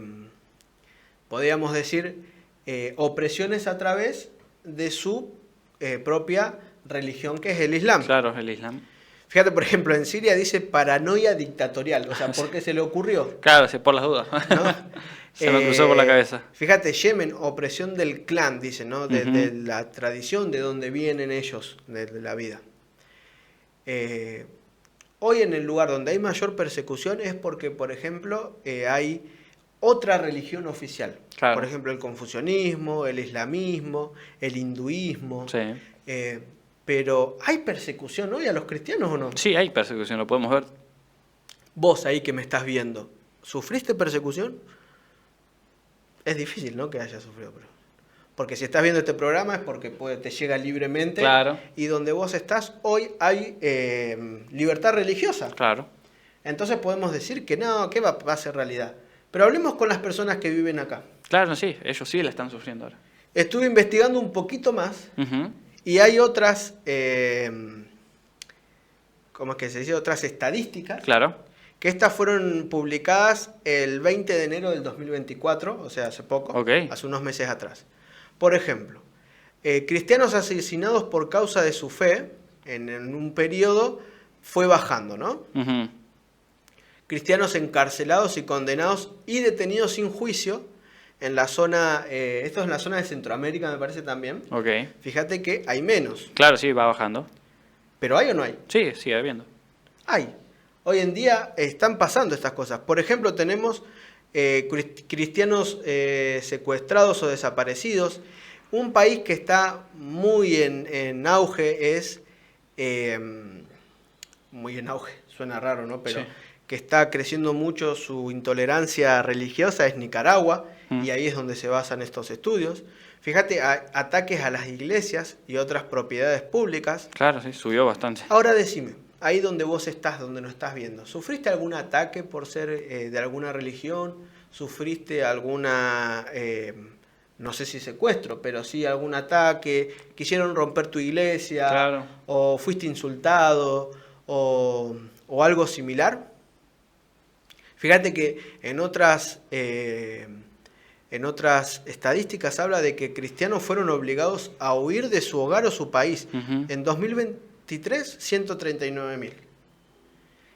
Speaker 2: podríamos decir, opresiones a través de su propia religión, que es el Islam.
Speaker 1: Claro, el Islam.
Speaker 2: Fíjate, por ejemplo, en Siria dice paranoia dictatorial, o sea, ¿por qué se le ocurrió?
Speaker 1: Claro, sí, por las dudas.
Speaker 2: ¿No?
Speaker 1: Se me cruzó por la cabeza.
Speaker 2: Fíjate, Yemen, opresión del clan, dice, ¿no? De
Speaker 1: Ujú.
Speaker 2: la tradición de donde vienen ellos, de la vida. Hoy en el lugar donde hay mayor persecución es porque, por ejemplo, hay otra religión oficial.
Speaker 1: Claro.
Speaker 2: Por ejemplo, el confucianismo, el islamismo, el hinduismo.
Speaker 1: Sí.
Speaker 2: Pero ¿hay persecución hoy a los cristianos o no?
Speaker 1: Sí, hay persecución, lo podemos ver.
Speaker 2: Vos ahí que me estás viendo, ¿sufriste persecución? Es difícil, ¿no? Que hayas sufrido. Porque si estás viendo este programa es porque te llega libremente.
Speaker 1: Claro.
Speaker 2: Y donde vos estás, hoy hay libertad religiosa.
Speaker 1: Claro.
Speaker 2: Entonces podemos decir que no, que va a ser realidad. Pero hablemos con las personas que viven acá.
Speaker 1: Claro, sí, ellos sí la están sufriendo ahora.
Speaker 2: Estuve investigando un poquito más
Speaker 1: Ujú.
Speaker 2: y hay otras, ¿cómo es que se dice? Otras estadísticas.
Speaker 1: Claro.
Speaker 2: Que estas fueron publicadas el 20 de enero del 2024, o sea, hace poco,
Speaker 1: Ok.
Speaker 2: hace unos meses atrás. Por ejemplo, cristianos asesinados por causa de su fe, en un periodo, fue bajando, ¿no?
Speaker 1: Ujú.
Speaker 2: Cristianos encarcelados y condenados y detenidos sin juicio en la zona, esto es en la zona de Centroamérica, me parece también.
Speaker 1: Ok.
Speaker 2: Fíjate que hay menos,
Speaker 1: Claro, sí, va bajando.
Speaker 2: pero ¿hay o no hay?
Speaker 1: Sí, sigue habiendo.
Speaker 2: Hay. Hoy en día están pasando estas cosas. Por ejemplo, tenemos cristianos secuestrados o desaparecidos. Un país que está muy en auge es... muy en auge, suena raro, ¿no? Pero
Speaker 1: Sí.
Speaker 2: que está creciendo mucho su intolerancia religiosa es Nicaragua,
Speaker 1: Mm.
Speaker 2: y ahí es donde se basan estos estudios. Fíjate, ataques a las iglesias y otras propiedades públicas.
Speaker 1: Claro, sí, subió bastante.
Speaker 2: Ahora decime, ahí donde vos estás, donde nos estás viendo, ¿sufriste algún ataque por ser de alguna religión? ¿Sufriste alguna, no sé si secuestro, pero sí algún ataque? ¿Quisieron romper tu iglesia?
Speaker 1: Claro.
Speaker 2: ¿O fuiste insultado? ¿O algo similar? Fíjate que en otras estadísticas habla de que cristianos fueron obligados a huir de su hogar o su país.
Speaker 1: Ujú.
Speaker 2: En 2023, 139.000.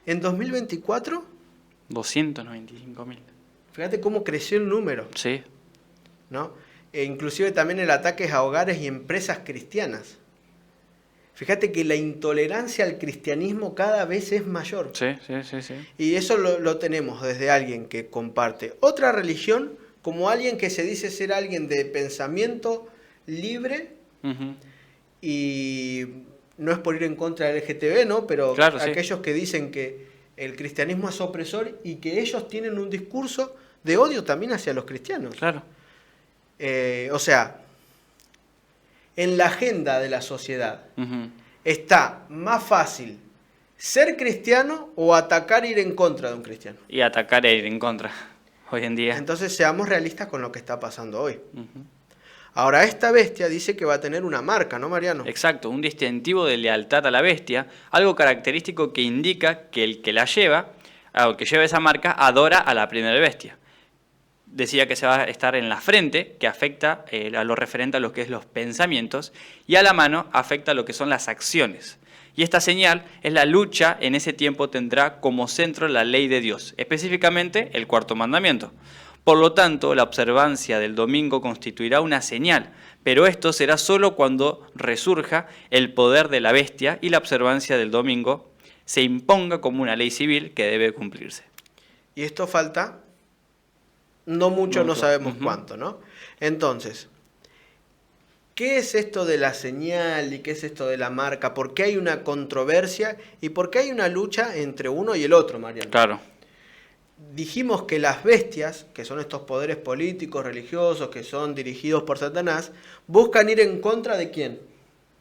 Speaker 2: En 2024,
Speaker 1: 295.000.
Speaker 2: fíjate cómo creció el número,
Speaker 1: Sí,
Speaker 2: ¿no? E inclusive también el ataque a hogares y empresas cristianas. Fíjate que la intolerancia al cristianismo cada vez es mayor.
Speaker 1: sí, sí, sí, sí.
Speaker 2: Y eso lo tenemos desde alguien que comparte otra religión, como alguien que se dice ser alguien de pensamiento libre,
Speaker 1: Ujú.
Speaker 2: y no es por ir en contra del LGTB, ¿no? Pero
Speaker 1: Claro, sí.
Speaker 2: aquellos que dicen que el cristianismo es opresor y que ellos tienen un discurso de odio también hacia los cristianos.
Speaker 1: Claro.
Speaker 2: O sea, en la agenda de la sociedad
Speaker 1: Ujú.
Speaker 2: está más fácil ser cristiano o atacar e ir en contra de un cristiano.
Speaker 1: Y atacar e ir en contra, hoy en día.
Speaker 2: Entonces seamos realistas con lo que está pasando hoy.
Speaker 1: Ujú.
Speaker 2: Ahora, esta bestia dice que va a tener una marca, ¿no, Mariano?
Speaker 1: Exacto, un distintivo de lealtad a la bestia, algo característico que indica que el que la lleva, o que lleva esa marca, adora a la primera bestia. Decía que se va a estar en la frente, que afecta a lo referente a lo que es los pensamientos, y a la mano afecta a lo que son las acciones. Y esta señal es la lucha, en ese tiempo tendrá como centro la ley de Dios, específicamente el cuarto mandamiento. Por lo tanto, la observancia del domingo constituirá una señal, pero esto será solo cuando resurja el poder de la bestia y la observancia del domingo se imponga como una ley civil que debe cumplirse.
Speaker 2: Y esto falta, no mucho, no sabemos
Speaker 1: Ujú.
Speaker 2: cuánto, ¿no? Entonces, ¿qué es esto de la señal y qué es esto de la marca? ¿Por qué hay una controversia y por qué hay una lucha entre uno y el otro, Mariano?
Speaker 1: Claro.
Speaker 2: dijimos que las bestias, que son estos poderes políticos, religiosos, que son dirigidos por Satanás, buscan ir en contra ¿de quién?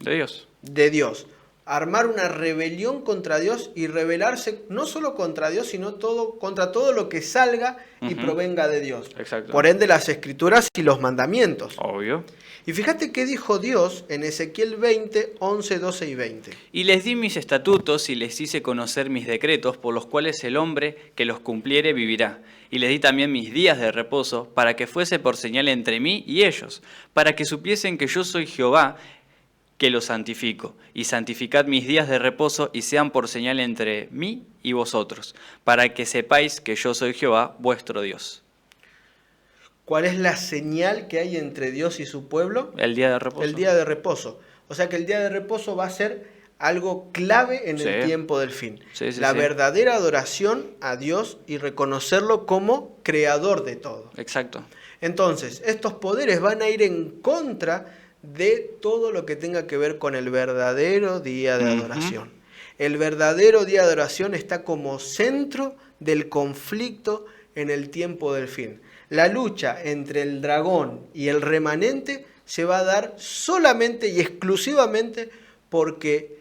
Speaker 1: De Dios.
Speaker 2: De Dios. Armar una rebelión contra Dios y rebelarse no solo contra Dios, sino contra todo lo que salga y provenga de Dios.
Speaker 1: Exacto.
Speaker 2: Por ende, las escrituras y los mandamientos.
Speaker 1: Obvio.
Speaker 2: Y fíjate qué dijo Dios en Ezequiel 20, 11, 12 y 20.
Speaker 1: Y les di mis estatutos y les hice conocer mis decretos, por los cuales el hombre que los cumpliere vivirá. Y les di también mis días de reposo, para que fuese por señal entre mí y ellos, para que supiesen que yo soy Jehová, que los santifico. Y santificad mis días de reposo y sean por señal entre mí y vosotros, para que sepáis que yo soy Jehová, vuestro Dios.
Speaker 2: ¿Cuál es la señal que hay entre Dios y su pueblo?
Speaker 1: El día de reposo.
Speaker 2: El día de reposo. O sea que el día de reposo va a ser algo clave en el tiempo del fin. La verdadera adoración a Dios y reconocerlo como creador de todo.
Speaker 1: Exacto.
Speaker 2: Entonces, estos poderes van a ir en contra de todo lo que tenga que ver con el verdadero día de adoración. El verdadero día de adoración está como centro del conflicto en el tiempo del fin. La lucha entre el dragón y el remanente se va a dar solamente y exclusivamente porque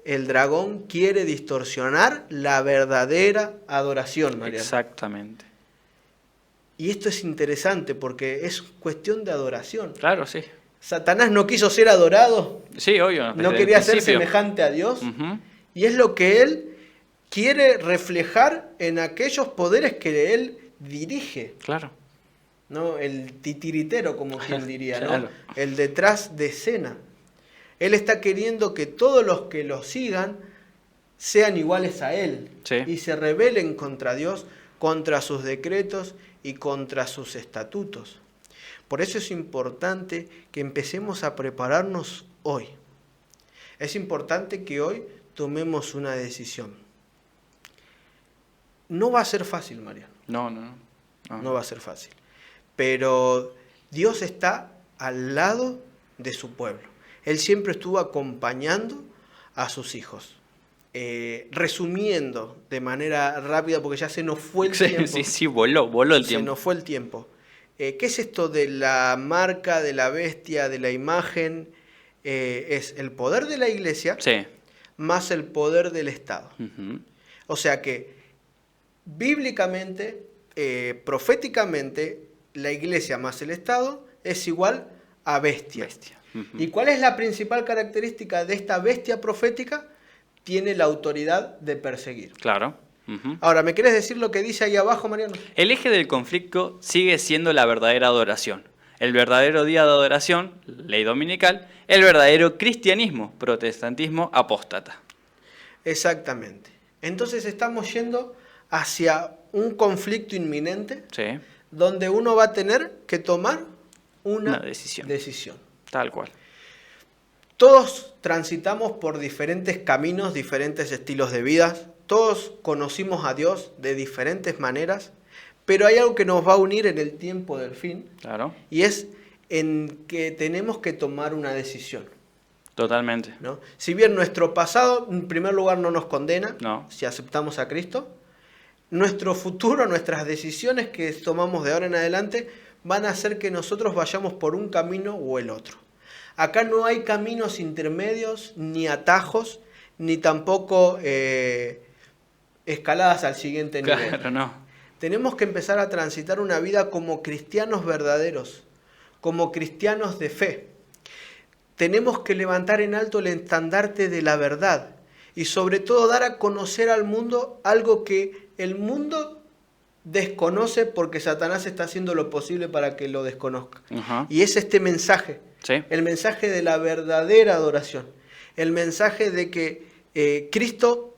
Speaker 2: el dragón quiere distorsionar la verdadera adoración, Mariano.
Speaker 1: Exactamente.
Speaker 2: Y esto es interesante porque es cuestión de adoración.
Speaker 1: Claro, sí.
Speaker 2: Satanás no quiso ser adorado.
Speaker 1: Sí, obvio.
Speaker 2: No quería ser semejante a Dios. Y es lo que él quiere reflejar en aquellos poderes que él dirige.
Speaker 1: Claro.
Speaker 2: ¿No? El titiritero, como quien diría, ¿no?
Speaker 1: Claro.
Speaker 2: El detrás de escena. Él está queriendo que todos los que lo sigan sean iguales a él.
Speaker 1: Sí.
Speaker 2: Y se rebelen contra Dios, contra sus decretos y contra sus estatutos. Por eso es importante que empecemos a prepararnos hoy. Es importante que hoy tomemos una decisión. No va a ser fácil, Mariano. No va a ser fácil. Pero Dios está al lado de su pueblo. Él siempre estuvo acompañando a sus hijos. Resumiendo de manera rápida, porque ya se nos fue el tiempo.
Speaker 1: Sí, voló el tiempo.
Speaker 2: Se nos fue el tiempo. ¿Qué es esto de la marca, de la bestia, de la imagen? Es el poder de la iglesia más el poder del Estado. O sea que bíblicamente, proféticamente, la iglesia más el Estado es igual a bestia. ¿Y cuál es la principal característica de esta bestia profética? Tiene la autoridad de perseguir.
Speaker 1: Claro.
Speaker 2: Ahora, ¿me quieres decir lo que dice ahí abajo, Mariano?
Speaker 1: El eje del conflicto sigue siendo la verdadera adoración. El verdadero día de adoración, ley dominical, el verdadero cristianismo, protestantismo apóstata.
Speaker 2: Exactamente. Entonces estamos yendo hacia un conflicto inminente donde uno va a tener que tomar una decisión.
Speaker 1: Tal cual.
Speaker 2: Todos transitamos por diferentes caminos, diferentes estilos de vida. Todos conocimos a Dios de diferentes maneras, pero hay algo que nos va a unir en el tiempo del fin.
Speaker 1: Claro.
Speaker 2: Y es en que tenemos que tomar una decisión.
Speaker 1: Totalmente.
Speaker 2: ¿No? Si bien nuestro pasado, en primer lugar, no nos condena,
Speaker 1: no.
Speaker 2: Si aceptamos a Cristo, nuestro futuro, nuestras decisiones que tomamos de ahora en adelante, van a hacer que nosotros vayamos por un camino o el otro. Acá no hay caminos intermedios, ni atajos, ni tampoco escaladas al siguiente nivel.
Speaker 1: Claro, no.
Speaker 2: Tenemos que empezar a transitar una vida como cristianos verdaderos, como cristianos de fe. Tenemos que levantar en alto el estandarte de la verdad y sobre todo dar a conocer al mundo algo que el mundo desconoce porque Satanás está haciendo lo posible para que lo desconozca. Y es este mensaje, el mensaje de la verdadera adoración, el mensaje de que Cristo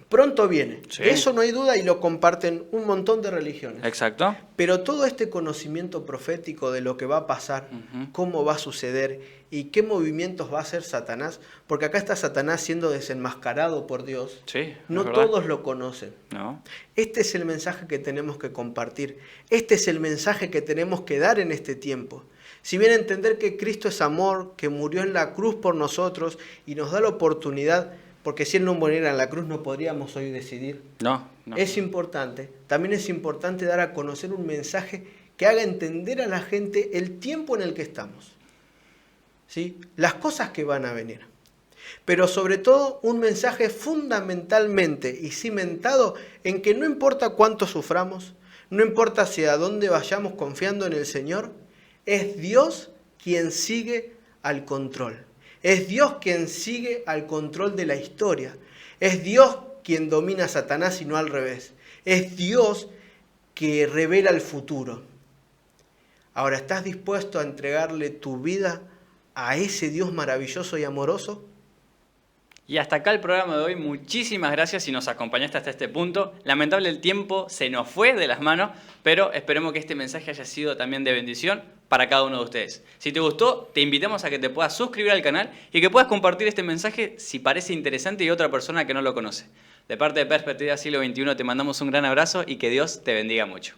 Speaker 2: pronto viene. De eso no hay duda y lo comparten un montón de religiones.
Speaker 1: Exacto.
Speaker 2: Pero todo este conocimiento profético de lo que va a pasar, cómo va a suceder y qué movimientos va a hacer Satanás, porque acá está Satanás siendo desenmascarado por Dios. No todos lo conocen.
Speaker 1: No.
Speaker 2: Este es el mensaje que tenemos que compartir. Este es el mensaje que tenemos que dar en este tiempo. Si bien entender que Cristo es amor, que murió en la cruz por nosotros y nos da la oportunidad, porque si Él no muriera en la cruz no podríamos hoy decidir.
Speaker 1: No.
Speaker 2: Es importante, también es importante dar a conocer un mensaje que haga entender a la gente el tiempo en el que estamos, ¿sí? Las cosas que van a venir. Pero sobre todo un mensaje fundamentalmente y cimentado en que no importa cuánto suframos, no importa hacia dónde vayamos confiando en el Señor, es Dios quien sigue al control. Es Dios quien sigue al control de la historia. Es Dios quien domina a Satanás y no al revés. Es Dios que revela el futuro. Ahora, ¿estás dispuesto a entregarle tu vida a ese Dios maravilloso y amoroso?
Speaker 1: Y hasta acá el programa de hoy. Muchísimas gracias si nos acompañaste hasta este punto. Lamentable el tiempo se nos fue de las manos, pero esperemos que este mensaje haya sido también de bendición para cada uno de ustedes. Si te gustó, te invitamos a que te puedas suscribir al canal y que puedas compartir este mensaje si parece interesante y otra persona que no lo conoce. De parte de Perspectiva Siglo XXI te mandamos un gran abrazo y que Dios te bendiga mucho.